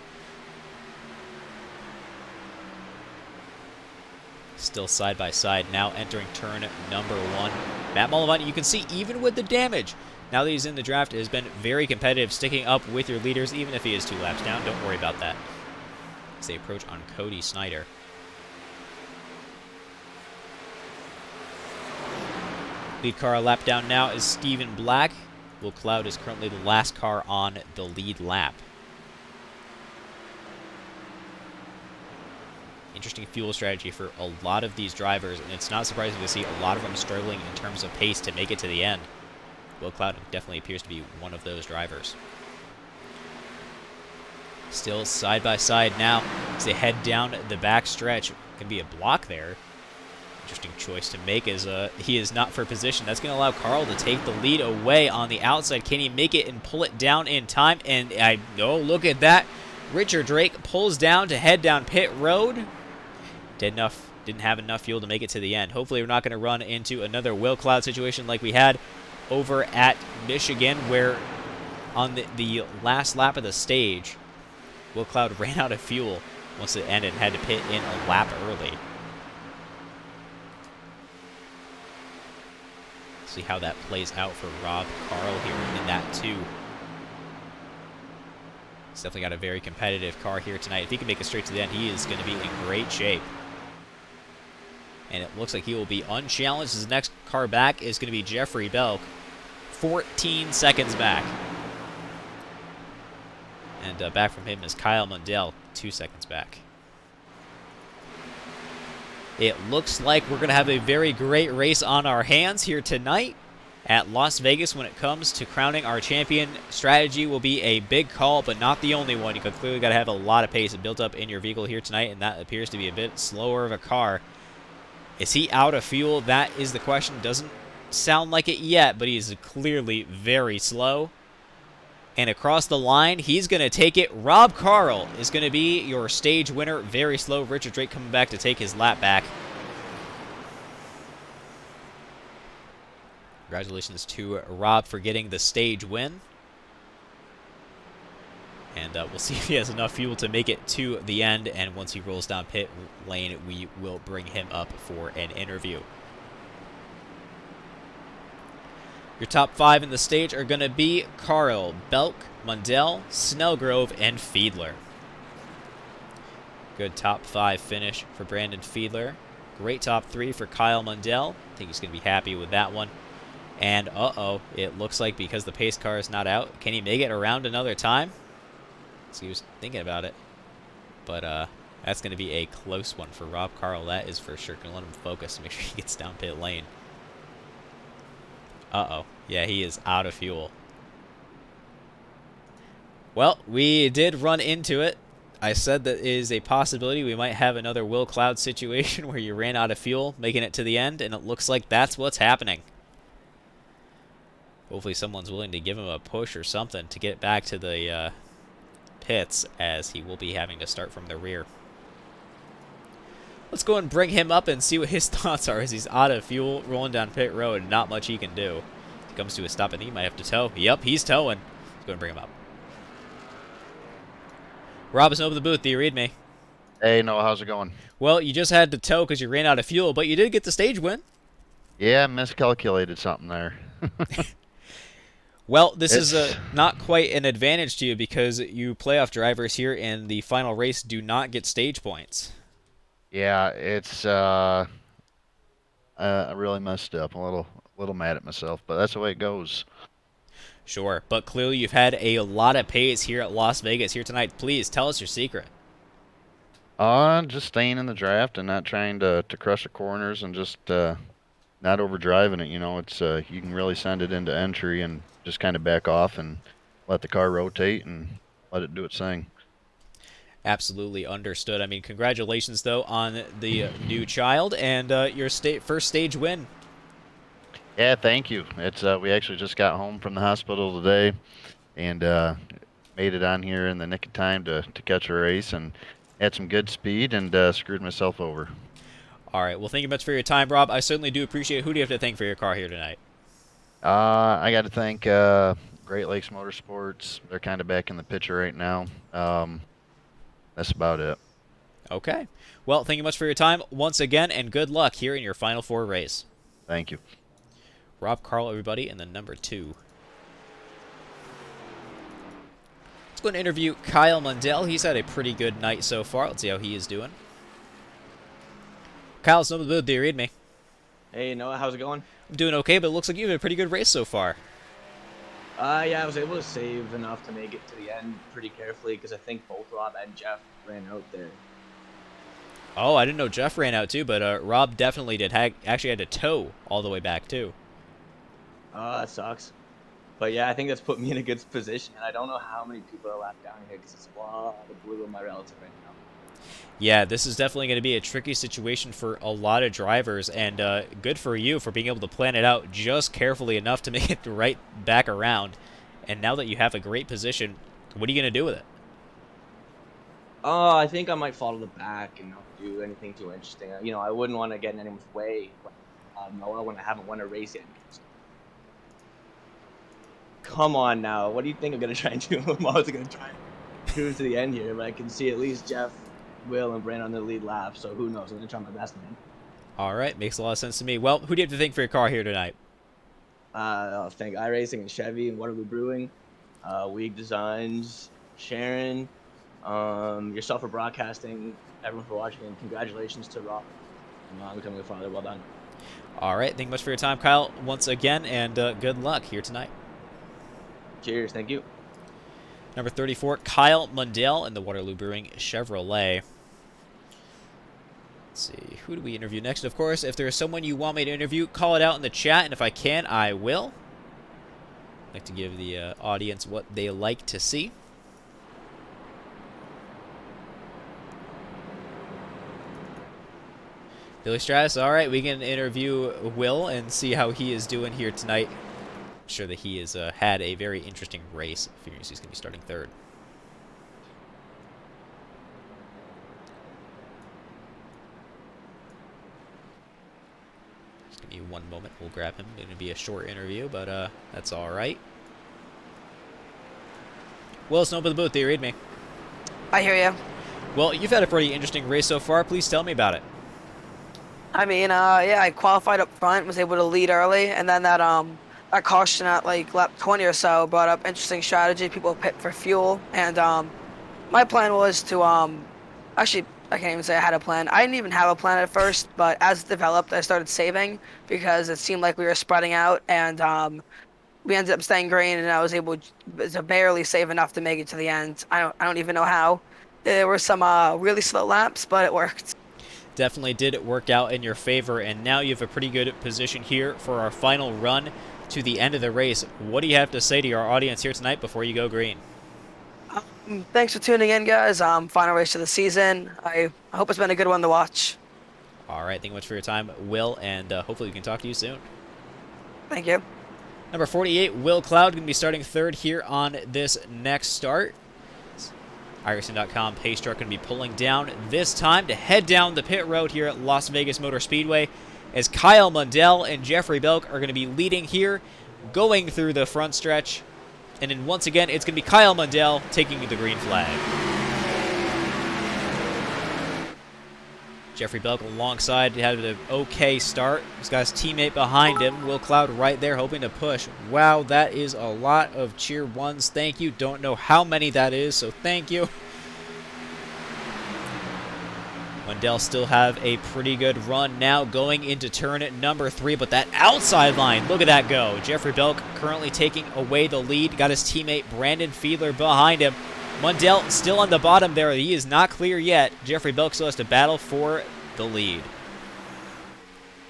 Still side by side, now entering turn number 1. Matt Malvani, you can see even with the damage, now that he's in the draft, has been very competitive, sticking up with your leaders, even if he is 2 laps down. Don't worry about that. As they approach on Cody Snyder. Lead car a lap down now is Stephen Black. Will Cloud is currently the last car on the lead lap. Interesting fuel strategy for a lot of these drivers, and it's not surprising to see a lot of them struggling in terms of pace to make it to the end. Will Cloud definitely appears to be one of those drivers. Still side by side now as they head down the back stretch. Can be a block there. Interesting choice to make as he is not for position. That's going to allow Carl to take the lead away on the outside. Can he make it and pull it down in time? And look at that. Richard Drake pulls down to head down pit road. Didn't have enough fuel to make it to the end. Hopefully we're not going to run into another Will Cloud situation like we had over at Michigan, where on the last lap of the stage, Will Cloud ran out of fuel once it ended and had to pit in a lap early. See how that plays out for Rob Carl here in that 2. He's definitely got a very competitive car here tonight. If he can make it straight to the end, he is going to be in great shape. And it looks like he will be unchallenged. His next car back is going to be Jeffrey Belk, 14 seconds back. And back from him is Kyle Mundell, 2 seconds back. It looks like we're going to have a very great race on our hands here tonight at Las Vegas when it comes to crowning our champion. Strategy will be a big call, but not the only one. You clearly got to have a lot of pace built up in your vehicle here tonight, and that appears to be a bit slower of a car. Is he out of fuel? That is the question. Doesn't sound like it yet, but he's clearly very slow. And across the line, he's going to take it. Rob Carl is going to be your stage winner. Very slow. Richard Drake coming back to take his lap back. Congratulations to Rob for getting the stage win. And we'll see if he has enough fuel to make it to the end. And once he rolls down pit lane, we will bring him up for an interview. Your top 5 in the stage are going to be Carl, Belk, Mundell, Snellgrove, and Fiedler. Good top 5 finish for Brandon Fiedler. Great top 3 for Kyle Mundell. I think he's going to be happy with that one. And, it looks like because the pace car is not out, can he make it around another time? So he was thinking about it. But that's going to be a close one for Rob Carl. That is for sure. Going to let him focus, make sure he gets down pit lane. Yeah, he is out of fuel. Well, we did run into it. I said that is a possibility. We might have another Will Cloud situation where you ran out of fuel, making it to the end, and it looks like that's what's happening. Hopefully someone's willing to give him a push or something to get back to the pits, as he will be having to start from the rear. Let's go and bring him up and see what his thoughts are as he's out of fuel, rolling down pit road. Not much he can do. If he comes to a stop, and he might have to tow. Yep, he's towing. Let's go and bring him up. Robinson, open the booth. Do you read me? Hey, Noah, how's it going? Well, you just had to tow because you ran out of fuel, but you did get the stage win. Yeah, miscalculated something there. Well, this is not quite an advantage to you because you playoff drivers here in the final race do not get stage points. Yeah, I really messed up. I'm a little mad at myself, but that's the way it goes. Sure, but clearly you've had a lot of pace here at Las Vegas here tonight. Please tell us your secret. Just staying in the draft and not trying to crush the corners and just not overdriving it. You know, it's you can really send it into entry and just kind of back off and let the car rotate and let it do its thing. Absolutely understood. I mean, congratulations, though, on the new child and your first stage win. Yeah, thank you. It's we actually just got home from the hospital today and made it on here in the nick of time to catch a race and had some good speed and screwed myself over. All right. Well, thank you much for your time, Rob. I certainly do appreciate it. Who do you have to thank for your car here tonight? I got to thank Great Lakes Motorsports. They're kind of back in the picture right now. That's about it. Okay. Well, thank you much for your time once again, and good luck here in your Final Four race. Thank you. Rob Carl, everybody, in the number 2. Let's go and interview Kyle Mundell. He's had a pretty good night so far. Let's see how he is doing. Kyle's in the booth. Do you read me? Hey, Noah, how's it going? I'm doing okay, but it looks like you've had a pretty good race so far. Yeah, I was able to save enough to make it to the end pretty carefully because I think both Rob and Jeff ran out there. Oh, I didn't know Jeff ran out too, but Rob definitely did. Actually had to tow all the way back too. Oh, that sucks. But yeah, I think that's put me in a good position, and I don't know how many people are left down here because it's a lot of blue in my relative right now. Yeah, this is definitely going to be a tricky situation for a lot of drivers, and good for you for being able to plan it out just carefully enough to make it right back around. And now that you have a great position, what are you going to do with it? I think I might fall to the back and not do anything too interesting. You know, I wouldn't want to get in anyone's way, Noah, when I haven't won a race yet. Come on now, what do you think I'm going to try and do? I'm always going to try and cruise to the end here, but I can see at least Jeff, Will, and Brandon on the lead lap, so who knows? I'm going to try my best, man. All right, makes a lot of sense to me. Well, who do you have to thank for your car here tonight? I'll thank iRacing and Chevy and Waterloo Brewing, Weeg Designs, Sharon, yourself for broadcasting, everyone for watching, and congratulations to Rob on becoming a father. Well done. All right, thank you much for your time, Kyle, once again, and good luck here tonight. Cheers, thank you. Number 34, Kyle Mundell in the Waterloo Brewing Chevrolet. Let's see, who do we interview next? Of course, if there's someone you want me to interview, call it out in the chat, and if I can, I will. I'd like to give the audience what they like to see. Billy Stratus, all right, we can interview Will and see how he is doing here tonight. I'm sure that he has had a very interesting race. Figures he's going to be starting third. Just give me one moment. We'll grab him. It's going to be a short interview, but that's all right. Will, it's open the booth. Do you read me? I hear you. Well, you've had a pretty interesting race so far. Please tell me about it. I mean, yeah, I qualified up front, was able to lead early, and then that caution at like lap 20 or so brought up interesting strategy. People pit for fuel, and my plan was to actually, I can't even say I had a plan. I didn't even have a plan at first, but as it developed, I started saving because it seemed like we were spreading out, and we ended up staying green, and I was able to barely save enough to make it to the end. I don't even know how. There were some really slow laps, but it worked. Definitely did work out in your favor, and now you have a pretty good position here for our final run to the end of the race. What do you have to say to our audience here tonight before you go green? Thanks for tuning in, guys. Final race of the season. I hope it's been a good one to watch. All right, thank you much for your time, Will, and hopefully we can talk to you soon. Thank you. Number 48, Will Cloud, going to be starting third here on this next start. Iverson.com pace truck going to be pulling down this time to head down the pit road here at Las Vegas Motor Speedway, as Kyle Mundell and Jeffrey Belk are going to be leading here, going through the front stretch. And then once again, it's going to be Kyle Mundell taking the green flag. Jeffrey Belk alongside had an okay start. He's got his teammate behind him. Will Cloud right there hoping to push. Wow, that is a lot of cheer ones. Thank you. Don't know how many that is, so thank you. Mundell still have a pretty good run now going into turn number 3, but that outside line, look at that go. Jeffrey Belk currently taking away the lead. Got his teammate Brandon Fiedler behind him. Mundell still on the bottom there. He is not clear yet. Jeffrey Belk still has to battle for the lead.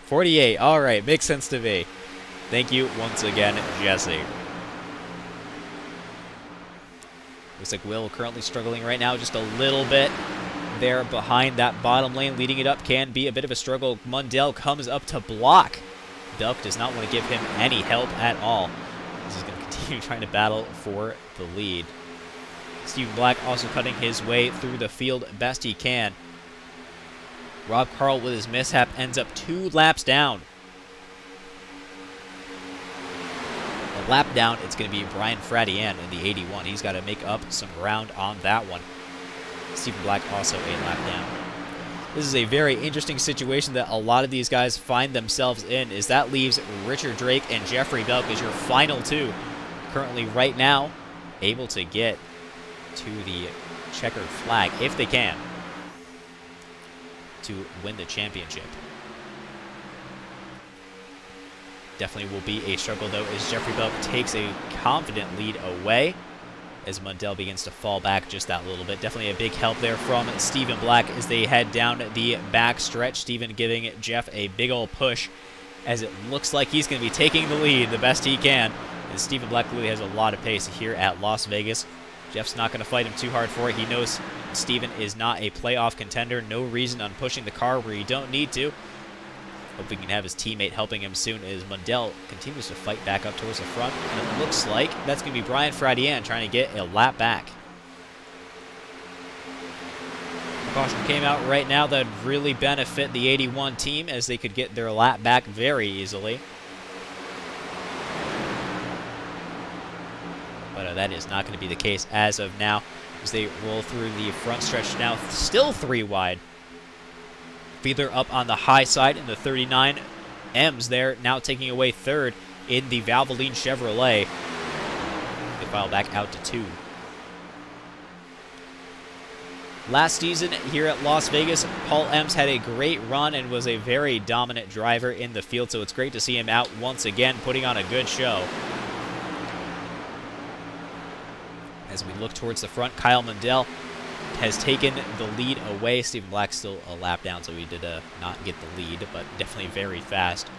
48. All right. Makes sense to me. Thank you once again, Jesse. Looks like Will currently struggling right now just a little bit there behind that bottom lane. Leading it up can be a bit of a struggle. Mundell comes up to block. Belk does not want to give him any help at all. This is going to continue trying to battle for the lead. Stephen Black also cutting his way through the field best he can. Rob Carl with his mishap ends up 2 laps down. A lap down, it's going to be Brian Fradian in the 81. He's got to make up some ground on that one. Stephen Black also a lap down. This is a very interesting situation that a lot of these guys find themselves in, as that leaves Richard Drake and Jeffrey Belk as your final 2. Currently right now able to get to the checkered flag, if they can, to win the championship. Definitely will be a struggle, though, as Jeffrey Belk takes a confident lead away, as Mundell begins to fall back just that little bit. Definitely a big help there from Stephen Black as they head down the back stretch. Stephen giving Jeff a big old push, as it looks like he's going to be taking the lead the best he can. And Stephen Black really has a lot of pace here at Las Vegas. Jeff's not going to fight him too hard for it. He knows Steven is not a playoff contender. No reason on pushing the car where you don't need to. Hope he can have his teammate helping him soon, as Mundell continues to fight back up towards the front. And it looks like that's going to be Brian Fradian trying to get a lap back. A caution came out right now that would really benefit the 81 team, as they could get their lap back very easily. But that is not going to be the case as of now, as they roll through the front stretch now. Still 3 wide. Fiedler up on the high side in the 39. M's there, now taking away 3rd in the Valvoline Chevrolet. They file back out to 2. Last season here at Las Vegas, Paul Ems had a great run and was a very dominant driver in the field, so it's great to see him out once again, putting on a good show. As we look towards the front, Kyle Mundell has taken the lead away. Stephen Black still a lap down, so he did not get the lead, but definitely very fast.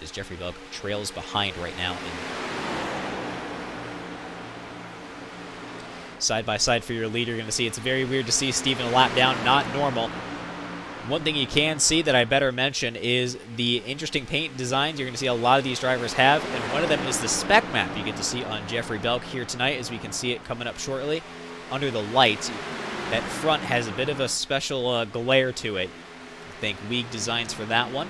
As Jeffrey Belk trails behind right now. Side by side for your lead, you're going to see it's very weird to see Stephen a lap down, not normal. One thing you can see that I better mention is the interesting paint designs you're going to see a lot of these drivers have, and one of them is the spec map you get to see on Jeffrey Belk here tonight, as we can see it coming up shortly. Under the lights, that front has a bit of a special glare to it. I think Weeg Designs for that one.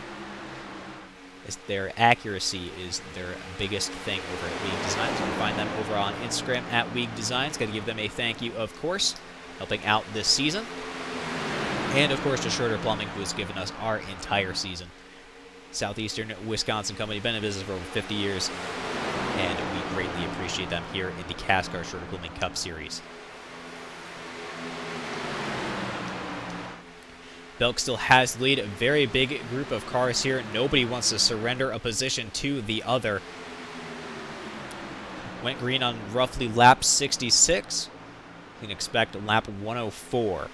As their accuracy is their biggest thing over at Weeg Designs. You can find them over on Instagram at Weeg Designs. Got to give them a thank you, of course, helping out this season. And, of course, to Schroeder Plumbing, who has given us our entire season. Southeastern Wisconsin company, been in business for over 50 years, and we greatly appreciate them here in the CASCAR Schroeder Plumbing Cup Series. Belk still has the lead, a very big group of cars here. Nobody wants to surrender a position to the other. Went green on roughly lap 66. You can expect lap 104.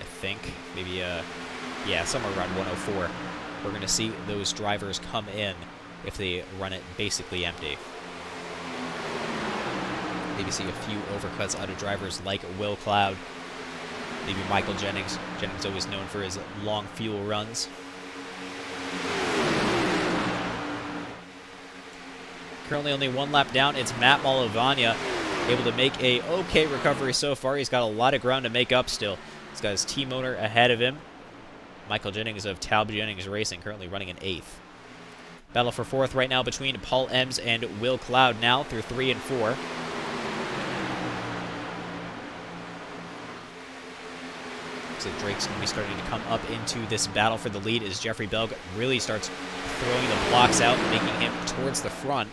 I think maybe yeah, somewhere around 104. We're going to see those drivers come in if they run it basically empty. Maybe see a few overcuts out of drivers like Will Cloud, maybe Michael Jennings. Jennings always known for his long fuel runs. Currently only 1 lap down. It's Matt Malavagna able to make a okay recovery so far. He's got a lot of ground to make up still. He's got his team owner ahead of him. Michael Jennings of Taub Jennings Racing currently running in 8th. Battle for 4th right now between Paul Ems and Will Cloud now through 3 and 4. Looks like Drake's going to be starting to come up into this battle for the lead as Jeffrey Belk really starts throwing the blocks out, making him towards the front.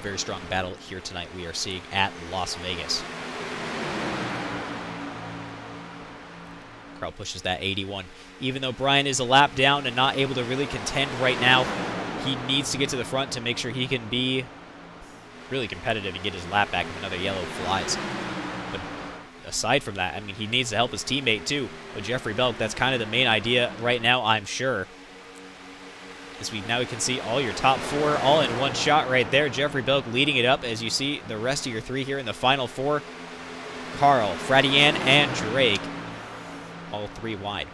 Very strong battle here tonight we are seeing at Las Vegas. Carl pushes that 81. Even though Brian is a lap down and not able to really contend right now, he needs to get to the front to make sure he can be really competitive and get his lap back if another yellow flies. But aside from that, I mean, he needs to help his teammate too. But Jeffrey Belk, that's kind of the main idea right now, I'm sure. As now we can see all your top 4 all in one shot right there. Jeffrey Belk leading it up as you see the rest of your 3 here in the final 4. Carl, Fradian, and Drake, all 3 wide.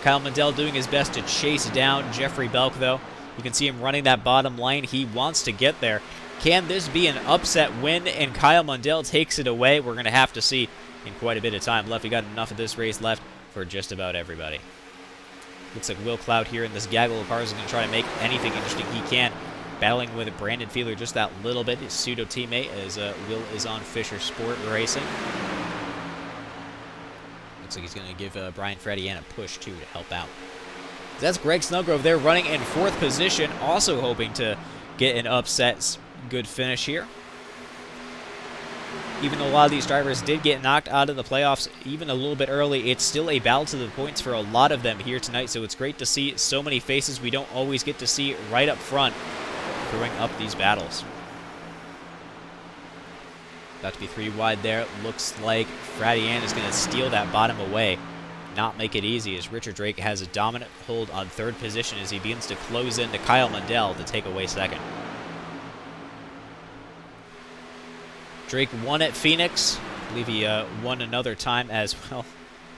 Kyle Mundell doing his best to chase down Jeffrey Belk, though. You can see him running that bottom line. He wants to get there. Can this be an upset win and Kyle Mundell takes it away? We're going to have to see in quite a bit of time left. We got enough of this race left for just about everybody. Looks like Will Cloud here in this gaggle of cars is going to try to make anything interesting he can. Battling with Brandon Fiedler just that little bit, his pseudo teammate, as Will is on Fisher Sport Racing. Looks like he's going to give Brian Fradian a push, too, to help out. That's Greg Snellgrove there running in 4th position, also hoping to get an upset good finish here. Even though a lot of these drivers did get knocked out of the playoffs even a little bit early, it's still a battle to the points for a lot of them here tonight, so it's great to see so many faces we don't always get to see right up front throwing up these battles. About to be 3 wide there. Looks like Fradian is going to steal that bottom away. Not make it easy as Richard Drake has a dominant hold on 3rd position as he begins to close in to Kyle Mundell to take away 2nd. Drake won at Phoenix. I believe he won another time as well.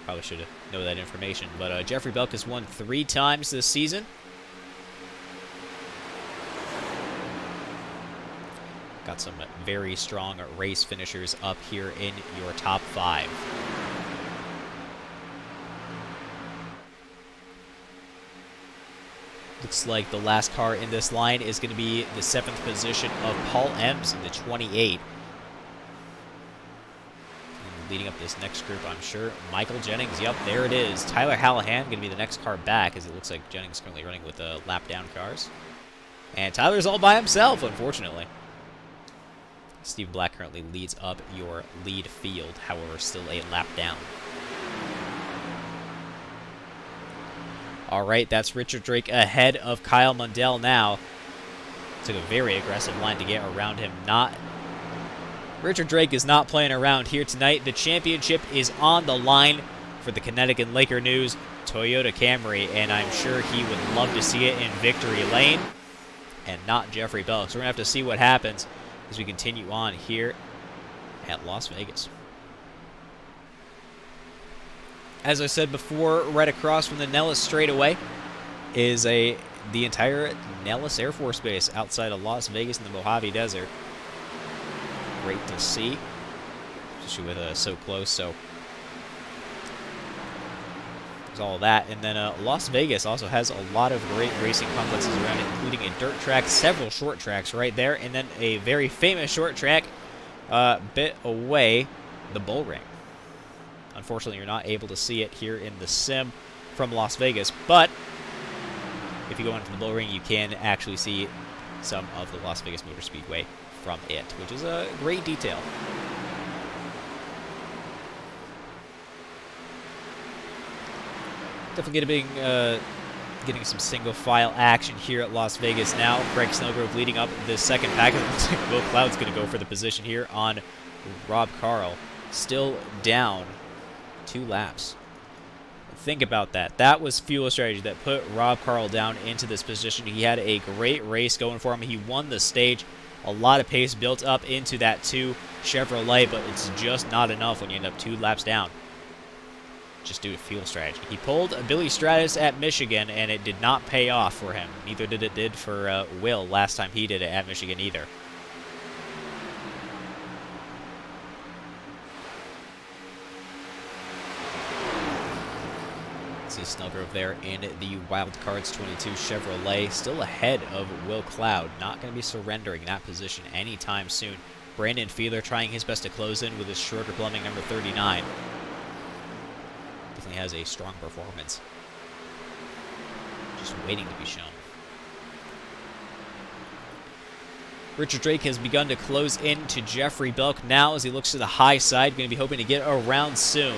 Probably should have known that information. But Jeffrey Belk has won 3 times this season. Got some very strong race finishers up here in your top 5. Looks like the last car in this line is going to be the 7th position of Paul Ems in the 28. Leading up this next group, I'm sure. Michael Jennings, yep, there it is. Tyler Hallahan going to be the next car back, as it looks like Jennings is currently running with lap down cars. And Tyler's all by himself, unfortunately. Steve Black currently leads up your lead field, however, still a lap down. All right, that's Richard Drake ahead of Kyle Mundell now. Took a very aggressive line to get around him. Richard Drake is not playing around here tonight. The championship is on the line for the Connecticut Laker News Toyota Camry, and I'm sure he would love to see it in victory lane and not Jeffrey Belk. So we're going to have to see what happens as we continue on here at Las Vegas. As I said before, right across from the Nellis straightaway is the entire Nellis Air Force Base outside of Las Vegas in the Mojave Desert. Great to see, especially with so close. So there's all that, and then Las Vegas also has a lot of great racing complexes around it, including a dirt track, several short tracks right there, and then a very famous short track bit away, the Bull Ring. Unfortunately, you're not able to see it here in the sim from Las Vegas, but if you go into the Bull Ring, you can actually see some of the Las Vegas Motor Speedway from it, which is a great detail. Definitely getting some single file action here at Las Vegas now. Greg Snellgrove leading up the second pack. It looks like Will Cloud's going to go for the position here on Rob Carl. Still down 2 laps. Think about that. That was fuel strategy that put Rob Carl down into this position. He had a great race going for him. He won the stage. A lot of pace built up into that 2 Chevrolet, but it's just not enough when you end up 2 laps down. just due to fuel strategy. He pulled Billy Stratus at Michigan, and it did not pay off for him. Neither did it for Will last time he did it at Michigan either. See Snellgrove there in the Wild Cards 22 Chevrolet, still ahead of Will Cloud. Not going to be surrendering that position anytime soon. Brandon Fiedler trying his best to close in with his Schroeder Plumbing number 39. Definitely has a strong performance. Just waiting to be shown. Richard Drake has begun to close in to Jeffrey Belk now as he looks to the high side. Going to be hoping to get around soon.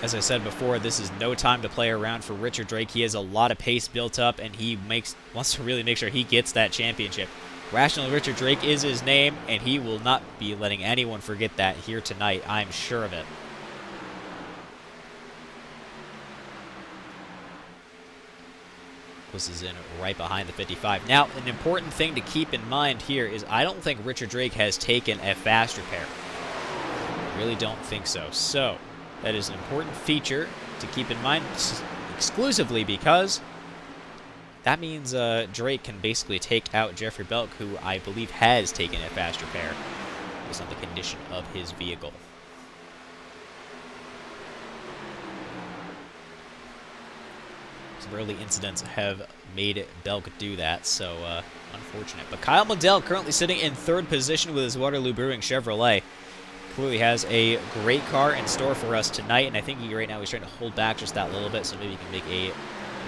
As I said before, this is no time to play around for Richard Drake. He has a lot of pace built up, and he wants to really make sure he gets that championship. Rational Richard Drake is his name, and he will not be letting anyone forget that here tonight. I'm sure of it. This is in right behind the 55. Now, an important thing to keep in mind here is I don't think Richard Drake has taken a fast repair. I really don't think so. So, that is an important feature to keep in mind exclusively because that means Drake can basically take out Jeffrey Belk, who I believe has taken a fast repair based on the condition of his vehicle. Some early incidents have made Belk do that, so unfortunate. But Kyle Mundell currently sitting in third position with his Waterloo Brewing Chevrolet. Clearly has a great car in store for us tonight, and I think right now he's trying to hold back just that little bit so maybe he can make a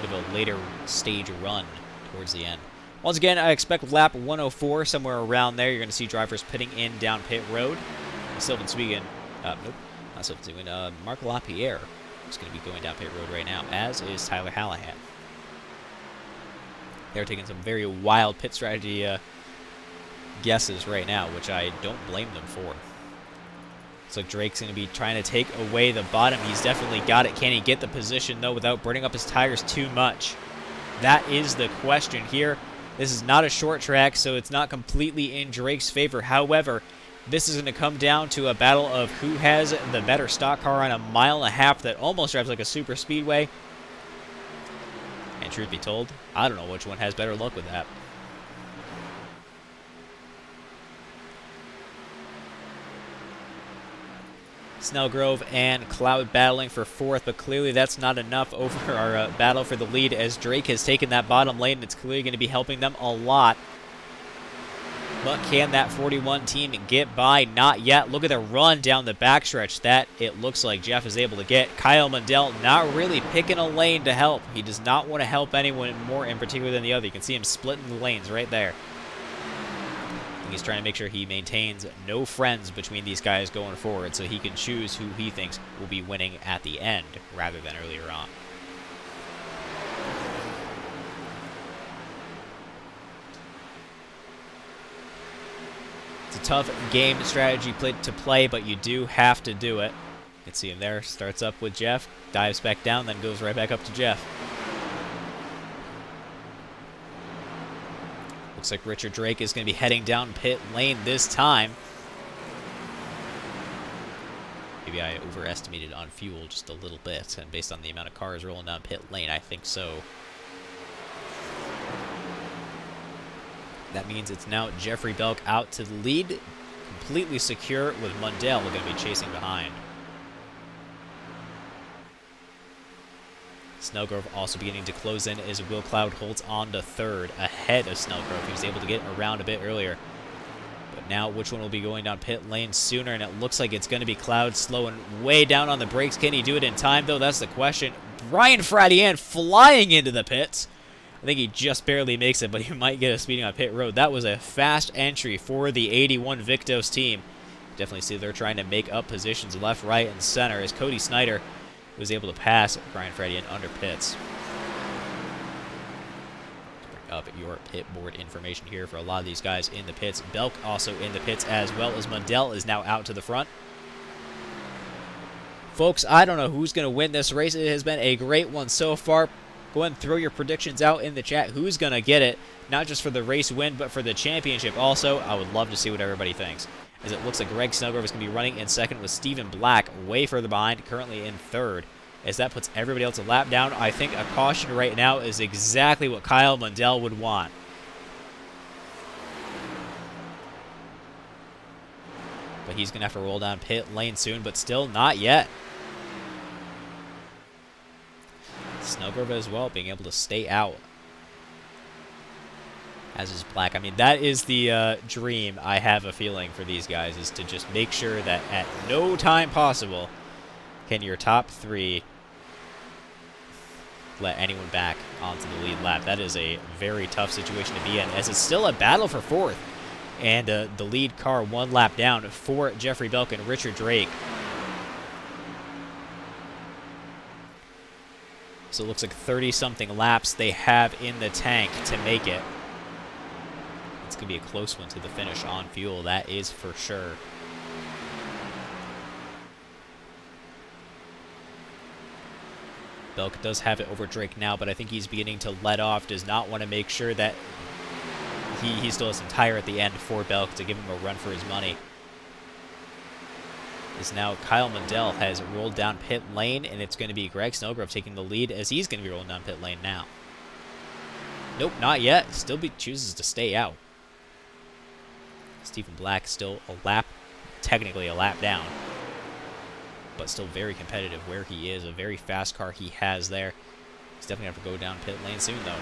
bit of a later stage run towards the end. Once again, I expect lap 104, somewhere around there. You're going to see drivers pitting in down pit road. Sylvan Swegan, nope, not Sylvan Swegan, Mark LaPierre is going to be going down pit road right now, as is Tyler Hallahan. They're taking some very wild pit strategy guesses right now, which I don't blame them for. Looks like Drake's going to be trying to take away the bottom. He's definitely got it. Can he get the position, though, without burning up his tires too much? That is the question here. This is not a short track, so it's not completely in Drake's favor. However, this is going to come down to a battle of who has the better stock car on a 1.5 miles that almost drives like a super speedway. And truth be told, I don't know which one has better luck with that. Snellgrove and Cloud battling for fourth, but clearly that's not enough over our battle for the lead as Drake has taken that bottom lane. It's clearly going to be helping them a lot. But can that 41 team get by? Not yet. Look at the run down the backstretch that it looks like Jeff is able to get. Kyle Mundell not really picking a lane to help. He does not want to help anyone more in particular than the other. You can see him splitting the lanes right there. He's trying to make sure he maintains no friends between these guys going forward so he can choose who he thinks will be winning at the end rather than earlier on. It's a tough game strategy to play, but you do have to do it. You can see him there. Starts up with Jeff, dives back down, then goes right back up to Jeff. Looks like Richard Drake is going to be heading down pit lane this time. Maybe I overestimated on fuel just a little bit, and based on the amount of cars rolling down pit lane, I think so. That means it's now Jeffrey Belk out to the lead, completely secure, with Mundell going to be chasing behind. Snellgrove also beginning to close in as Will Cloud holds on to third ahead of Snellgrove. He was able to get around a bit earlier. But now which one will be going down pit lane sooner? And it looks like it's going to be Cloud slowing way down on the brakes. Can he do it in time, though? That's the question. Brian Fradian flying into the pits. I think he just barely makes it, but he might get a speeding on pit road. That was a fast entry for the 81 Victos team. Definitely see they're trying to make up positions left, right, and center as Cody Snyder was able to pass Brian Fradian under pits. Bring up your pit board information here for a lot of these guys in the pits. Belk also in the pits, as well as Mundell is now out to the front. Folks, I don't know who's going to win this race. It has been a great one so far. Go ahead and throw your predictions out in the chat. Who's going to get it? Not just for the race win, but for the championship also. I would love to see what everybody thinks. as it looks like Greg Snellgrove is going to be running in second with Stephen Black way further behind, currently in third. As that puts everybody else a lap down, I think a caution right now is exactly what Kyle Mundell would want. But he's going to have to roll down pit lane soon, but still not yet. Snellgrove as well, being able to stay out. As is Black. I mean, that is the dream, I have a feeling, for these guys, is to just make sure that at no time possible can your top three let anyone back onto the lead lap. That is a very tough situation to be in, as it's still a battle for fourth. And the lead car one lap down for Jeffrey Belk and Richard Drake. So it looks like 30-something laps they have in the tank to make it. It's going to be a close one to the finish on fuel, that is for sure. Belk does have it over Drake now, but I think he's beginning to let off, does not want to make sure that he still has some tire at the end for Belk to give him a run for his money. Is now Kyle Mundell has rolled down pit lane, and it's going to be Greg Snellgrove taking the lead as he's going to be rolling down pit lane now. Nope, not yet. Still chooses to stay out. Stephen Black still technically a lap down, but still very competitive where he is. A very fast car he has there. He's definitely going to have to go down pit lane soon, though.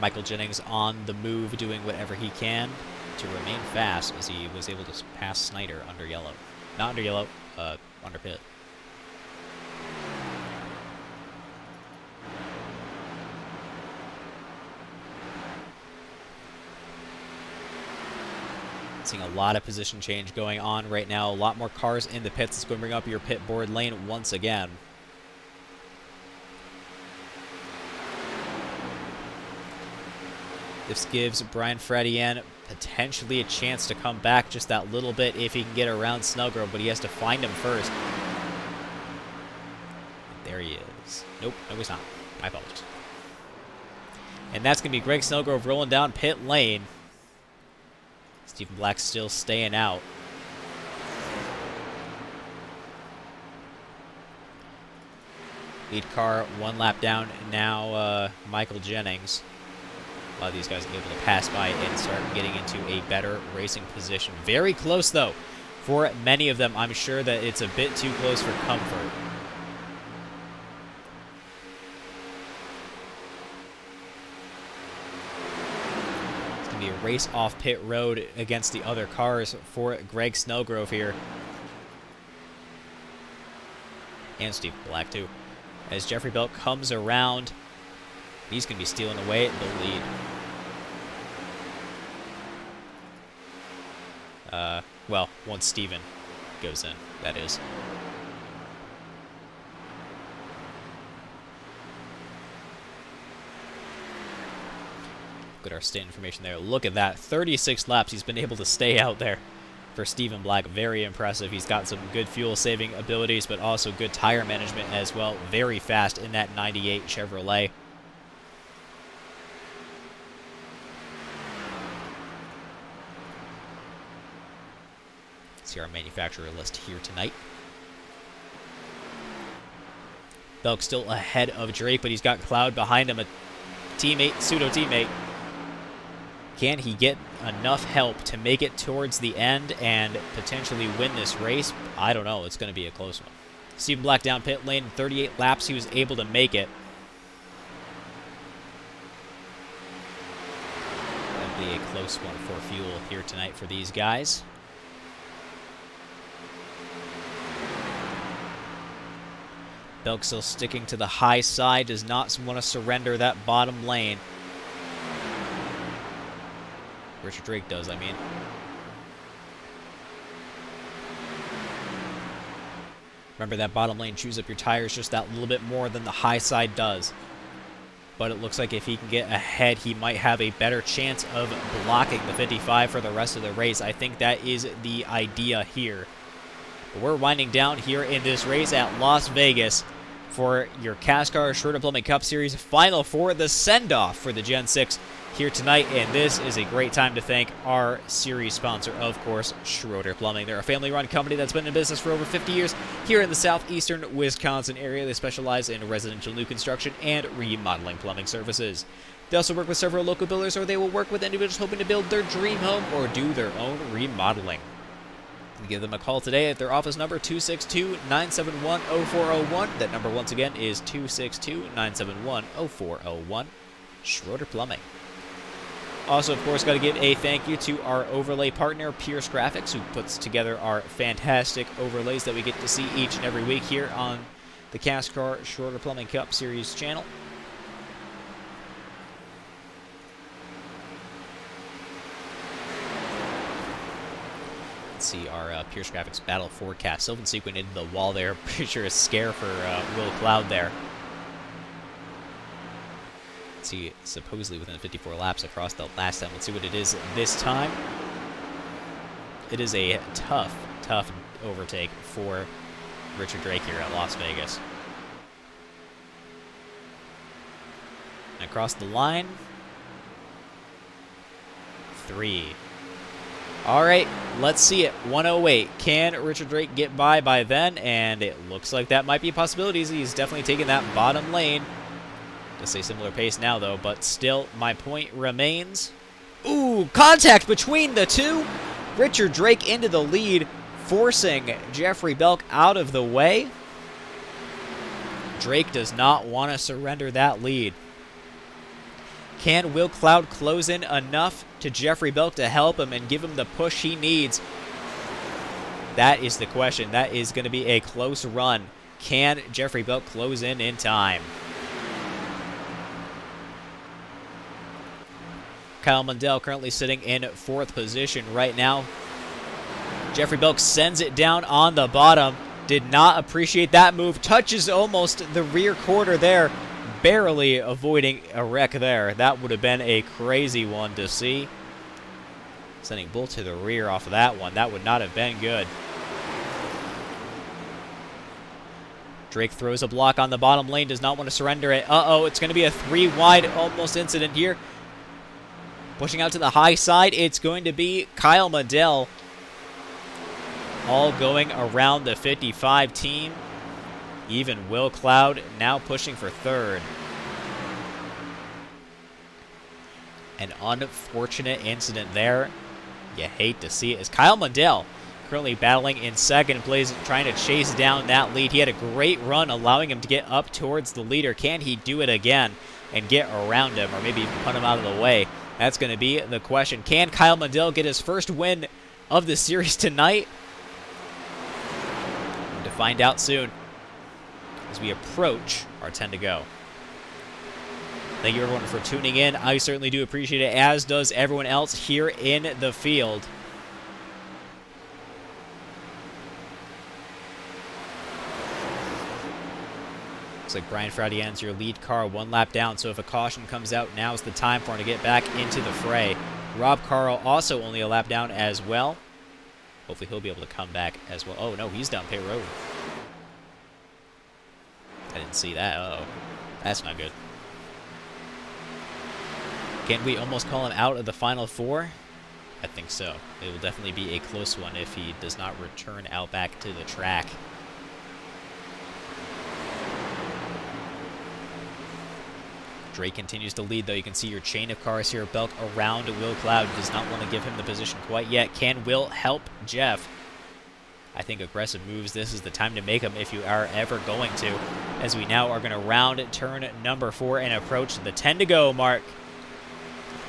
Michael Jennings on the move, doing whatever he can to remain fast, as he was able to pass Snyder under yellow. Not under yellow, under pit. Seeing a lot of position change going on right now. A lot more cars in the pits. It's going to bring up your pit board lane once again. This gives Brian Fredian potentially a chance to come back just that little bit if he can get around Snellgrove, but he has to find him first. There he is. Nope, no he's not. My apologies. And that's going to be Greg Snellgrove rolling down pit lane. Stephen Black still staying out. Lead car one lap down now, Michael Jennings. A lot of these guys are able to pass by and start getting into a better racing position. Very close, though. For many of them, I'm sure that it's a bit too close for comfort. It's going to be a race off pit road against the other cars for Greg Snellgrove here. And Steve Black, too. As Jeffrey Belk comes around, he's going to be stealing away the lead. Well, once Steven goes in, that is. Look at our state information there. Look at that. 36 laps he's been able to stay out there for Stephen Black. Very impressive. He's got some good fuel-saving abilities, but also good tire management as well. Very fast in that 98 Chevrolet. See our manufacturer list here tonight. Belk still ahead of Drake, but he's got Cloud behind him, a teammate, pseudo-teammate. Can he get enough help to make it towards the end and potentially win this race? I don't know. It's going to be a close one. Stephen Black down pit lane. 38 laps, he was able to make it. That'll be a close one for fuel here tonight for these guys. Belk still sticking to the high side, does not want to surrender that bottom lane. Richard Drake does, I mean. Remember, that bottom lane chews up your tires just that little bit more than the high side does. But it looks like if he can get ahead, he might have a better chance of blocking the 55 for the rest of the race. I think that is the idea here. But we're winding down here in this race at Las Vegas for your CASCAR Schroeder Plumbing Cup Series Final Four, the send-off for the Gen 6 here tonight, and this is a great time to thank our series sponsor, of course, Schroeder Plumbing. They're a family-run company that's been in business for over 50 years here in the southeastern Wisconsin area. They specialize in residential new construction and remodeling plumbing services. They also work with several local builders, or they will work with individuals hoping to build their dream home or do their own remodeling. Give them a call today at their office number, 262-971-0401. That number, once again, is 262-971-0401. Schroeder Plumbing. Also, of course, got to give a thank you to our overlay partner, Pierce Graphics, who puts together our fantastic overlays that we get to see each and every week here on the CASCAR Schroeder Plumbing Cup Series channel. Let's see our Pierce Graphics battle forecast. Sylvan Sequin into the wall there. Pretty sure a scare for Will Cloud there. Let's see, supposedly within 54 laps across the last time. Let's see what it is this time. It is a tough overtake for Richard Drake here at Las Vegas. And across the line, 3. All right, let's see it. 108. Can Richard Drake get by then? And it looks like that might be a possibility. He's definitely taking that bottom lane. Just a similar pace now, though, but still, my point remains. Ooh, contact between the two. Richard Drake into the lead, forcing Jeffrey Belk out of the way. Drake does not want to surrender that lead. Can Will Cloud close in enough to Jeffrey Belk to help him and give him the push he needs? That is the question. That is going to be a close run. Can Jeffrey Belk close in time? Kyle Mundell currently sitting in 4th position right now. Jeffrey Belk sends it down on the bottom. Did not appreciate that move. Touches almost the rear quarter there. Barely avoiding a wreck there. That would have been a crazy one to see. Sending Bull to the rear off of that one. That would not have been good. Drake throws a block on the bottom lane. Does not want to surrender it. Uh-oh, it's going to be a 3-wide almost incident here. Pushing out to the high side, it's going to be Kyle Mundell. All going around the 55 team. Even Will Cloud now pushing for 3rd. An unfortunate incident there. You hate to see it. As Kyle Mundell currently battling in 2nd place, trying to chase down that lead. He had a great run, allowing him to get up towards the leader. Can he do it again and get around him, or maybe put him out of the way? That's going to be the question. Can Kyle Mundell get his first win of the series tonight? To find out soon as we approach our 10 to go. Thank you, everyone, for tuning in. I certainly do appreciate it, as does everyone else here in the field. Looks like Brian Fraudy ends your lead car 1 lap down, so if a caution comes out, now's the time for him to get back into the fray. Rob Carl also only a lap down as well. Hopefully he'll be able to come back as well. Oh, no, he's down pit road. I didn't see that. Uh-oh. That's not good. Can we almost call him out of the Final Four? I think so. It will definitely be a close one if he does not return out back to the track. Drake continues to lead, though. You can see your chain of cars here. Belk around Will Cloud. Does not want to give him the position quite yet. Can Will help Jeff? I think aggressive moves. This is the time to make them if you are ever going to. As we now are going to round turn number 4 and approach the 10 to go mark.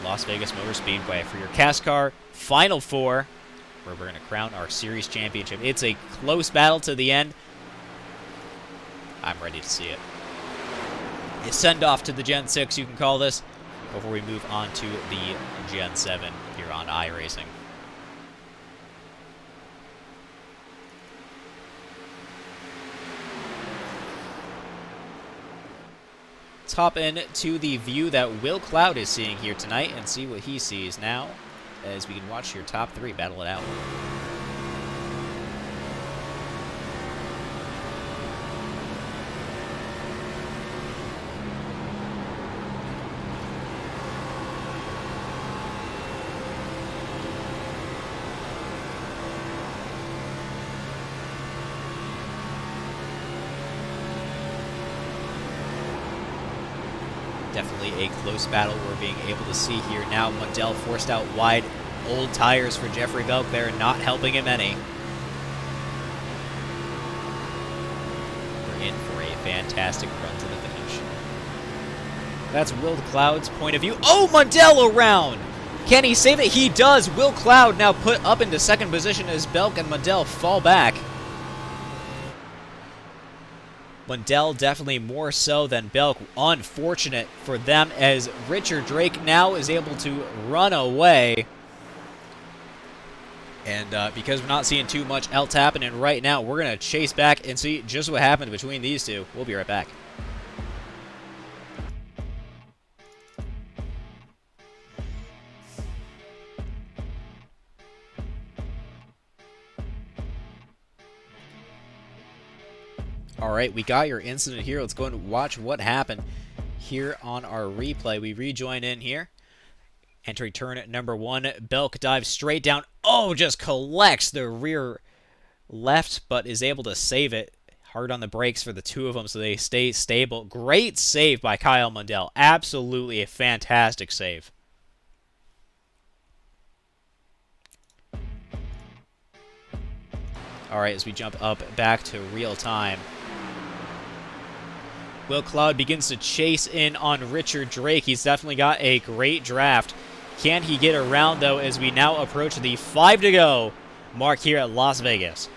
Las Vegas Motor Speedway for your CASCAR Final Four, where we're going to crown our series championship. It's a close battle to the end. I'm ready to see it. A send-off to the Gen 6, you can call this, before we move on to the Gen 7 here on iRacing. Let's hop into the view that Will Cloud is seeing here tonight and see what he sees now, as we can watch your top 3 battle it out. Definitely a close battle we're being able to see here now. Mundell forced out wide. Old tires for Jeffrey Belk there, not helping him any. We're in for a fantastic run to the finish. That's Will Cloud's point of view. Oh, Mundell around! Can he save it? He does. Will Cloud now put up into second position as Belk and Mundell fall back. Mundell definitely more so than Belk. Unfortunate for them as Richard Drake now is able to run away. And because we're not seeing too much else happening right now, we're going to chase back and see just what happened between these two. We'll be right back. All right, we got your incident here. Let's go and watch what happened here on our replay. We rejoin in here. Entering turn at number 1. Belk dives straight down. Oh, just collects the rear left, but is able to save it. Hard on the brakes for the two of them so they stay stable. Great save by Kyle Mundell. Absolutely a fantastic save. All right, as we jump up back to real time. Will Cloud begins to chase in on Richard Drake. He's definitely got a great draft. Can he get around, though, as we now approach the 5 to go mark here at Las Vegas?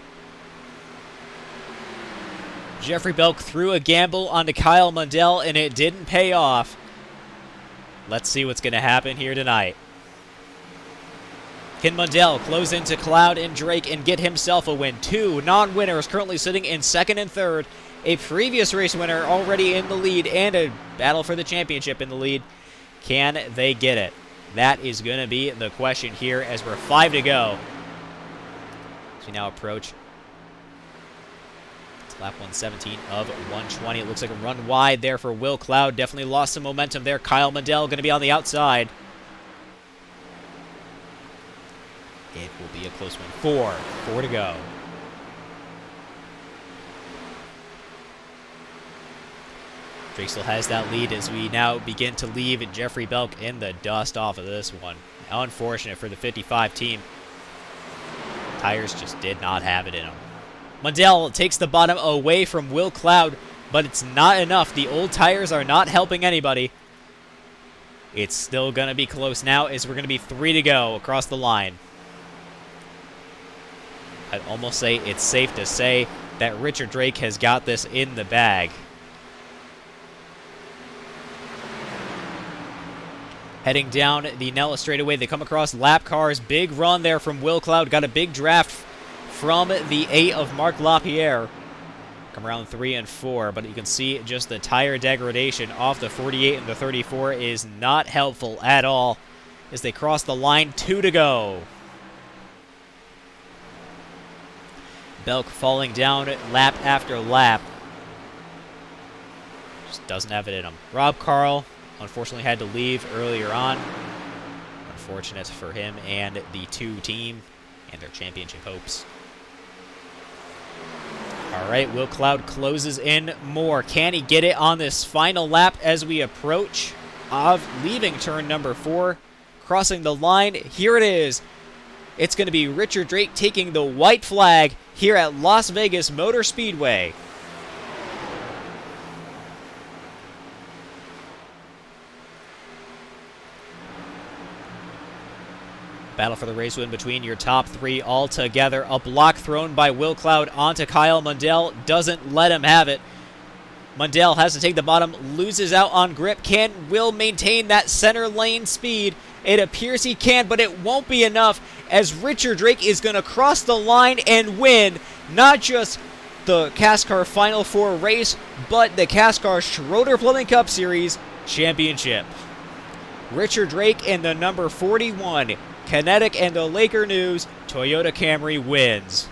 Jeffrey Belk threw a gamble onto Kyle Mundell, and it didn't pay off. Let's see what's going to happen here tonight. Can Mundell close into Cloud and Drake and get himself a win? 2 non-winners currently sitting in second and third. A previous race winner already in the lead and a battle for the championship in the lead. Can they get it? That is going to be the question here as we're 5 to go. As we now approach lap 117 of 120. It looks like a run wide there for Will Cloud. Definitely lost some momentum there. Kyle Mundell going to be on the outside. It will be a close one. 4 to go. Drake still has that lead as we now begin to leave Jeffrey Belk in the dust off of this one. Unfortunate for the 55 team. Tires just did not have it in them. Mundell takes the bottom away from Will Cloud, but it's not enough. The old tires are not helping anybody. It's still going to be close now as we're going to be 3 to go across the line. I'd almost say it's safe to say that Richard Drake has got this in the bag. Heading down the Nella straightaway, they come across lap cars. Big run there from Will Cloud. Got a big draft from the 8 of Mark LaPierre. Come around 3 and 4, but you can see just the tire degradation off the 48 and the 34 is not helpful at all as they cross the line. 2 to go. Belk falling down lap after lap. Just doesn't have it in him. Rob Carl unfortunately had to leave earlier on. Unfortunate for him and the 2 team and their championship hopes. All right, Will Cloud closes in more. Can he get it on this final lap as we approach of leaving turn number 4? Crossing the line, here it is. It's going to be Richard Drake taking the white flag here at Las Vegas Motor Speedway. Battle for the race win between your top 3 all together. A block thrown by Will Cloud onto Kyle Mundell. Doesn't let him have it. Mundell has to take the bottom. Loses out on grip. Can Will maintain that center lane speed? It appears he can, but it won't be enough as Richard Drake is going to cross the line and win not just the CASCAR Final 4 race, but the CASCAR Schroeder Plumbing Cup Series Championship. Richard Drake in the number 41 Kinetic and the Laker News Toyota Camry wins.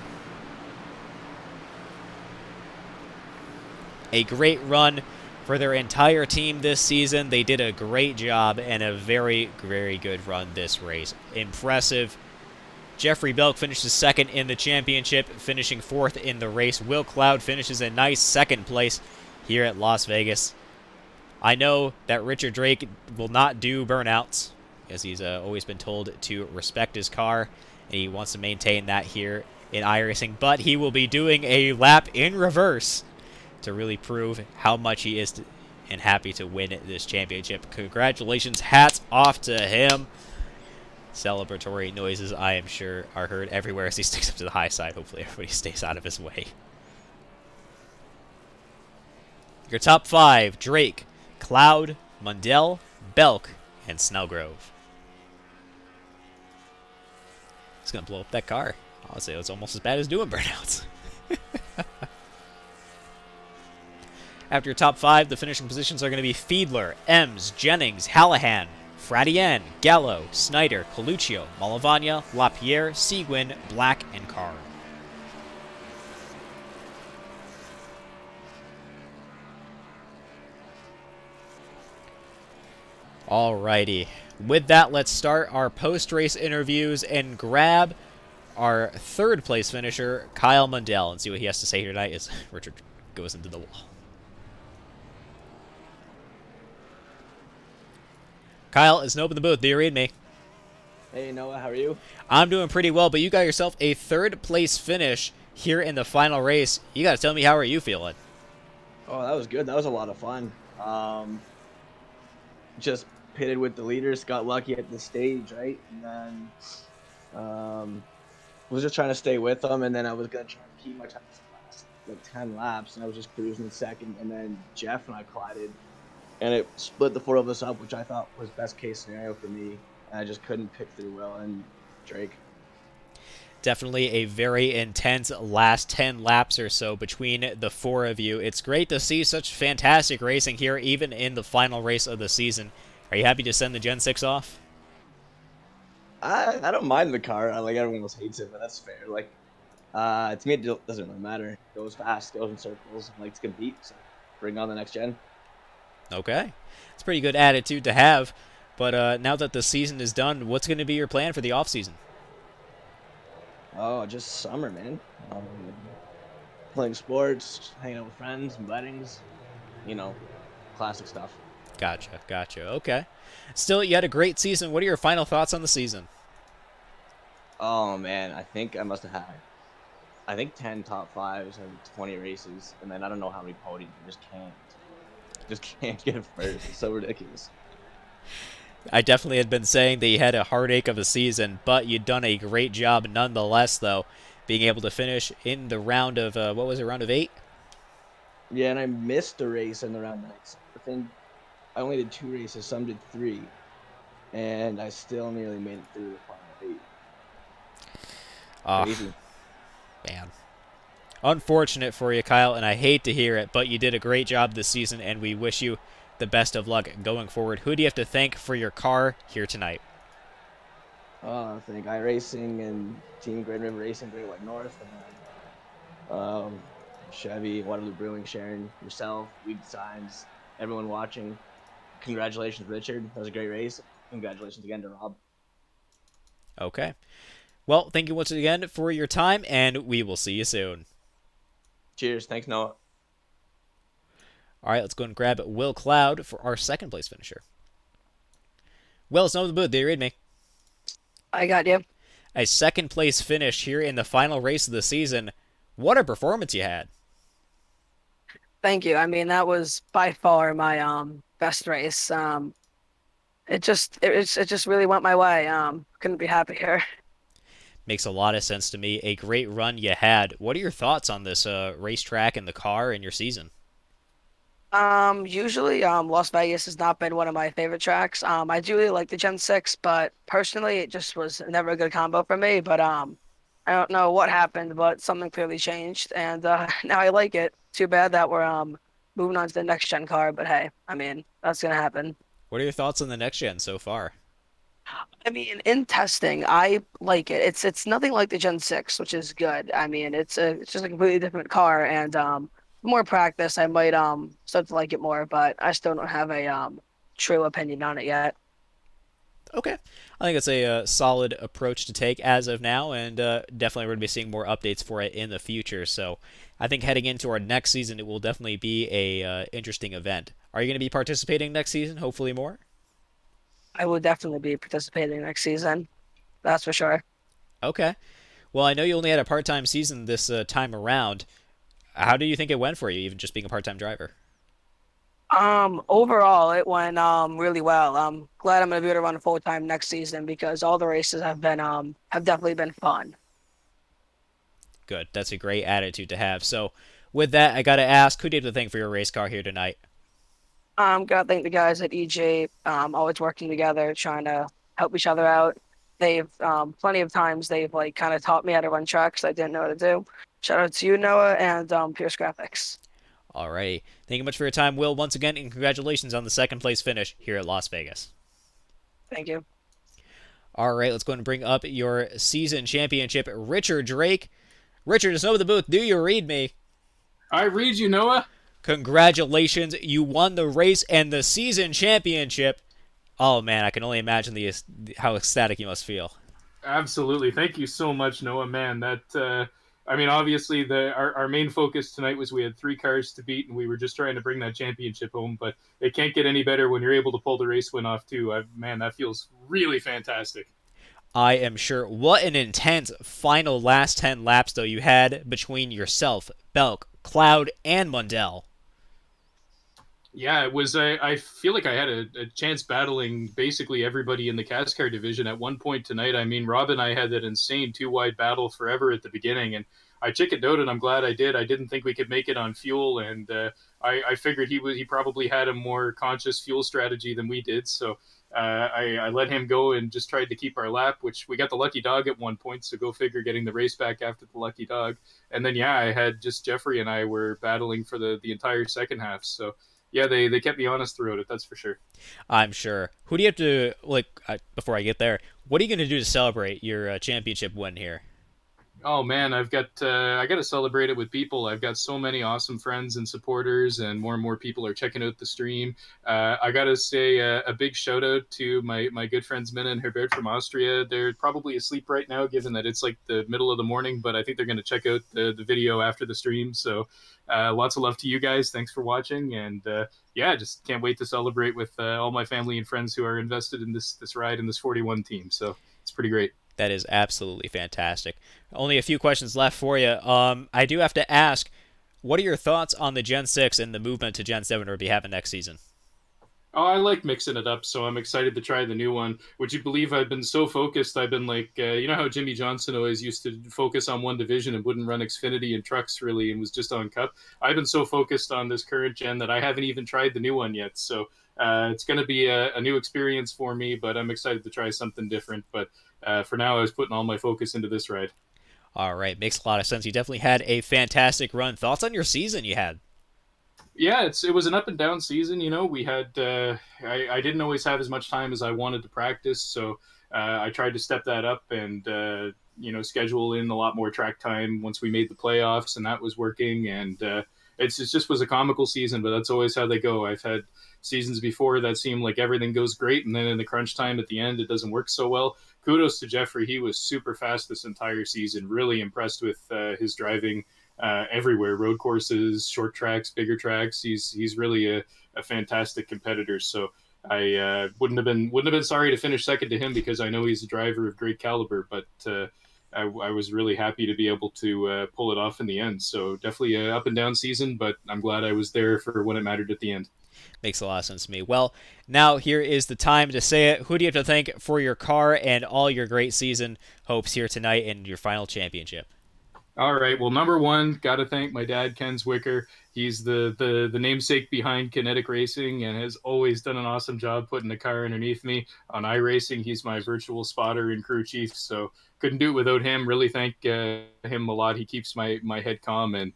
A great run for their entire team this season. They did a great job and a very, very good run this race. Impressive. Jeffrey Belk finishes second in the championship, finishing 4th in the race. Will Cloud finishes a nice 2nd place here at Las Vegas. I know that Richard Drake will not do burnouts, as he's always been told to respect his car, and he wants to maintain that here in iRacing. But he will be doing a lap in reverse to really prove how much he is and happy to win this championship. Congratulations, hats off to him. Celebratory noises, I am sure, are heard everywhere as he sticks up to the high side. Hopefully everybody stays out of his way. Your top 5, Drake, Cloud, Mundell, Belk, and Snellgrove. He's going to blow up that car. Honestly, it's almost as bad as doing burnouts. After your top 5, the finishing positions are going to be Fiedler, Ems, Jennings, Hallahan, Fratien, Gallo, Snyder, Coluccio, Malavagna, LaPierre, Seguin, Black, and Carr. Alrighty. With that, let's start our post-race interviews and grab our third place finisher, Kyle Mundell, and see what he has to say here tonight as Richard goes into the wall. Kyle, it's open the booth. Do you read me? Hey Noah, how are you? I'm doing pretty well, but you got yourself a third place finish here in the final race. You got to tell me, how are you feeling? Oh, that was good. That was a lot of fun. Just pitted with the leaders, got lucky at the stage, right? And then was just trying to stay with them, and then I was gonna try and keep my time to the last like 10 laps, and I was just cruising second, and then Jeff and I collided, and it split the four of us up, which I thought was best case scenario for me. And I just couldn't pick through Will and Drake. Definitely a very intense last 10 laps or so between the four of you. It's great to see such fantastic racing here, even in the final race of the season. Are you happy to send the Gen 6 off? I don't mind the car. Like everyone else hates it, but that's fair. Like to me, it doesn't really matter. It goes fast, goes in circles. I like to compete, so bring on the next gen. Okay. It's a pretty good attitude to have. But now that the season is done, what's going to be your plan for the off season? Oh, just summer, man. Playing sports, hanging out with friends, and weddings. You know, classic stuff. Gotcha. Okay. Still, you had a great season. What are your final thoughts on the season? Oh man, I think I must have had, 10 top fives and 20 races, and then I don't know how many podiums. I just can't get first. It's so ridiculous. I definitely had been saying that you had a heartache of a season, but you'd done a great job nonetheless, though, being able to finish in the round of, what was it, round of 8? Yeah, and I missed the race in the round 9. I think I only did 2 races, some did 3, and I still nearly made it through the final 8. Crazy. Man. Unfortunate for you, Kyle, and I hate to hear it, but you did a great job this season, and we wish you the best of luck going forward. Who do you have to thank for your car here tonight? I think iRacing and Team Grand River Racing, Great White North, and Chevy, Waterloo Brewing, Sharon, yourself, Weed Designs, everyone watching. Congratulations, Richard. That was a great race. Congratulations again to Rob. Okay. Well, thank you once again for your time, and we will see you soon. Cheers. Thanks, Noah. All right, let's go and grab Will Cloud for our second place finisher. Will, it's the booth. Do you read me? I got you. A second place finish here in the final race of the season. What a performance you had. Thank you. I mean, that was by far my best race. It just really went my way. Couldn't be happier. Makes a lot of sense to me. A great run you had. What are your thoughts on this racetrack and the car and your season? Usually, Las Vegas has not been one of my favorite tracks. I do really like the Gen 6, but personally, it just was never a good combo for me. But I don't know what happened, but something clearly changed, and now I like it. Too bad that we're moving on to the next gen car, but hey, I mean, that's gonna happen. What are your thoughts on the next gen so far? I mean, in testing, I like it. It's nothing like the Gen 6, which is good. I mean, it's just a completely different car, and more practice, I might start to like it more, but I still don't have a true opinion on it yet. Okay. I think it's a solid approach to take as of now, and definitely we're going to be seeing more updates for it in the future. So I think heading into our next season, it will definitely be a interesting event. Are you going to be participating next season? Hopefully more. I will definitely be participating next season. That's for sure. Okay. Well, I know you only had a part-time season this time around. How do you think it went for you, even just being a part-time driver? Overall, it went really well. I'm glad I'm gonna be able to run full time next season because all the races have definitely been fun. Good. That's a great attitude to have. So, with that, I got to ask, who do you have to thank for your race car here tonight? Gotta thank the guys at EJ, always working together, trying to help each other out. They've plenty of times they've like kind of taught me how to run tracks I didn't know how to do. Shout out to you, Noah, and Pierce Graphics. Alrighty. Thank you much for your time, Will, once again, and congratulations on the second place finish here at Las Vegas. Thank you. All right, let's go ahead and bring up your season championship, Richard Drake. Richard, just over the booth. Do you read me? I read you, Noah. Congratulations, you won the race and the season championship. Oh man, I can only imagine how ecstatic you must feel. Absolutely. Thank you so much, Noah. Man, I mean, obviously, our main focus tonight was we had three cars to beat, and we were just trying to bring that championship home. But it can't get any better when you're able to pull the race win off too. Man, that feels really fantastic. I am sure. What an intense final last 10 laps, though, you had between yourself, Belk, Cloud, and Mundell. Yeah, it was. I feel like I had a chance battling basically everybody in the CASCAR division at one point tonight. I mean, Rob and I had that insane two wide battle forever at the beginning, and I chickened out, and I'm glad I did. I didn't think we could make it on fuel, and I figured he probably had a more conscious fuel strategy than we did, so. I let him go and just tried to keep our lap, which we got the lucky dog at one point. So go figure, getting the race back after the lucky dog, and then yeah, I had just Jeffrey and I were battling for the entire second half. So yeah, they kept me honest throughout it. That's for sure. I'm sure. Who do you have to, like, before I get there, what are you going to do to celebrate your championship win here? Oh man, I got to celebrate it with people. I've got so many awesome friends and supporters, and more people are checking out the stream. I got to say a big shout out to my good friends Minna and Herbert from Austria. They're probably asleep right now, given that it's like the middle of the morning. But I think they're going to check out the video after the stream. So lots of love to you guys. Thanks for watching, and yeah, just can't wait to celebrate with all my family and friends who are invested in this ride in this 41 team. So it's pretty great. That is absolutely fantastic. Only a few questions left for you. I do have to ask, what are your thoughts on the Gen 6 and the movement to Gen 7 we'll be having next season? Oh, I like mixing it up, so I'm excited to try the new one. Would you believe I've been so focused? I've been like, you know how Jimmy Johnson always used to focus on one division and wouldn't run Xfinity and trucks really, and was just on Cup. I've been so focused on this current gen that I haven't even tried the new one yet. So it's going to be a new experience for me, but I'm excited to try something different. But for now, I was putting all my focus into this ride. All right, makes a lot of sense. You definitely had a fantastic run. Thoughts on your season you had? Yeah, it was an up and down season. You know, we had I didn't always have as much time as I wanted to practice, so I tried to step that up and you know, schedule in a lot more track time once we made the playoffs, and that was working. And it just was a comical season, but that's always how they go. I've had seasons before that seem like everything goes great, and then in the crunch time at the end, it doesn't work so well. Kudos to Jeffrey; he was super fast this entire season. Really impressed with his driving everywhere, road courses, short tracks, bigger tracks. He's really a fantastic competitor. So I wouldn't have been sorry to finish second to him, because I know he's a driver of great caliber. But I was really happy to be able to pull it off in the end. So definitely a up and down season, but I'm glad I was there for when it mattered at the end. Makes a lot of sense to me. Well, now here is the time to say it. Who do you have to thank for your car and all your great season hopes here tonight in your final championship? All right. Well, number one, got to thank my dad, Ken Zwicker. He's the namesake behind Kinetic Racing and has always done an awesome job putting the car underneath me on iRacing. He's my virtual spotter and crew chief, so couldn't do it without him. Really thank him a lot. He keeps my head calm, and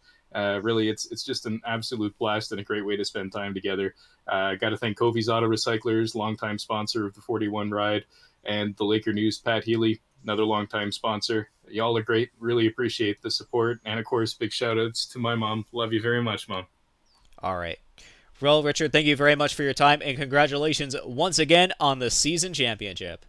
really it's just an absolute blast and a great way to spend time together. Got to thank Covey's Auto Recyclers, longtime sponsor of the 41 ride, and the Laker News, Pat Healy, another longtime sponsor. Y'all are great. Really appreciate the support. And of course, big shout outs to my mom. Love you very much, Mom. All right. Well, Richard, thank you very much for your time, and congratulations once again on the season championship.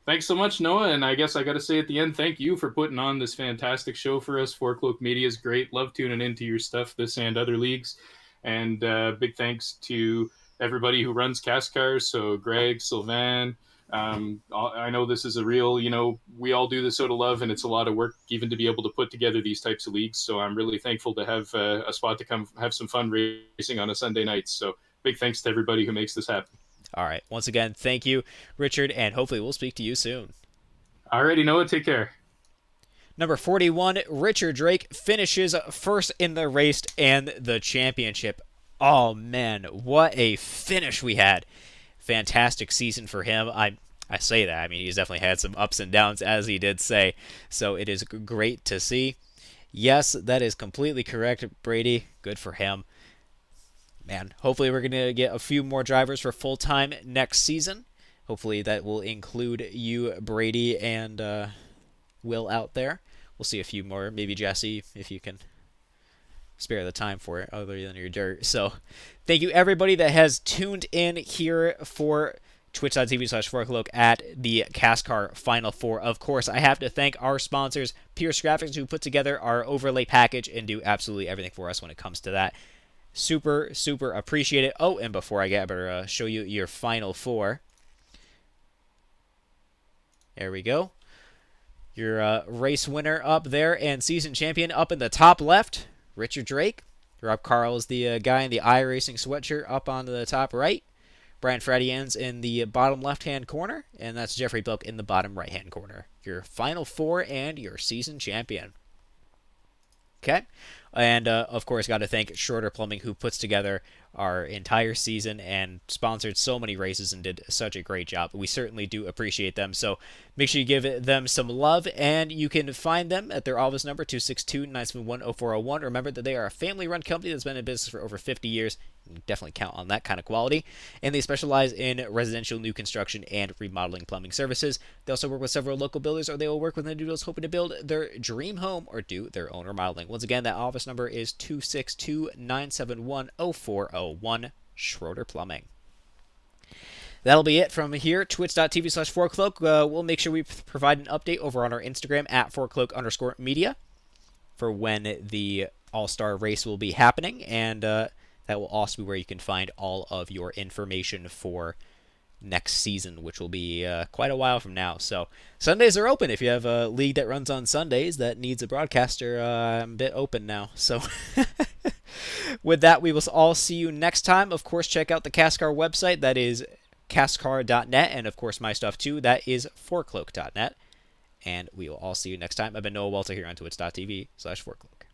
Thanks so much, Noah. And I guess I got to say at the end, thank you for putting on this fantastic show for us. Four Cloak Media is great. Love tuning into your stuff, this and other leagues. And big thanks to everybody who runs CASCAR. So Greg, Sylvan. I know this is a real, we all do this out of love, and it's a lot of work even to be able to put together these types of leagues. So I'm really thankful to have a spot to come have some fun racing on a Sunday night. So big thanks to everybody who makes this happen. All right. Once again, thank you, Richard, and hopefully we'll speak to you soon. Alrighty, Noah, take care. Number 41, Richard Drake finishes first in the race and the championship. Oh, man, what a finish we had. Fantastic season for him. I say that. I mean, he's definitely had some ups and downs, as he did say, so it is great to see. Yes, that is completely correct, Brady. Good for him. Man, hopefully we're going to get a few more drivers for full-time next season. Hopefully that will include you, Brady, and Will out there. We'll see a few more. Maybe Jesse, if you can spare the time for it, other than your dirt. So thank you, everybody that has tuned in here for twitch.tv/4cloak at the CASCAR Final Four. Of course, I have to thank our sponsors, Pierce Graphics, who put together our overlay package and do absolutely everything for us when it comes to that. Super, super appreciate it. Oh, and before I get, I better show you your Final Four. There we go. Your race winner up there and season champion up in the top left, Richard Drake. Rob Carl is the guy in the iRacing sweatshirt up on the top right. Brian Fradians in the bottom left-hand corner. And that's Jeffrey Bilk in the bottom right-hand corner. Your Final Four and your season champion. Okay. And, of course, got to thank Schroeder Plumbing, who puts together our entire season and sponsored so many races and did such a great job. We certainly do appreciate them. So make sure you give them some love, and you can find them at their office number, 262-971-0401. Remember that they are a family-run company that's been in business for over 50 years. You can definitely count on that kind of quality. And they specialize in residential new construction and remodeling plumbing services. They also work with several local builders, or they will work with individuals hoping to build their dream home or do their own remodeling. Once again, that office number is 262-971-0401, Schroeder Plumbing. That'll be it from here, twitch.tv/4cloak. We'll make sure we provide an update over on our Instagram at 4cloak_media for when the All-Star race will be happening, and that will also be where you can find all of your information for next season, which will be quite a while from now. So Sundays are open. If you have a league that runs on Sundays that needs a broadcaster, I'm a bit open now. So with that, we will all see you next time. Of course, check out the CASCAR website. That is CASCAR.net. And of course, my stuff too. That is 4cloak.net. And we will all see you next time. I've been Noah Welter here on twitch.tv/4cloak.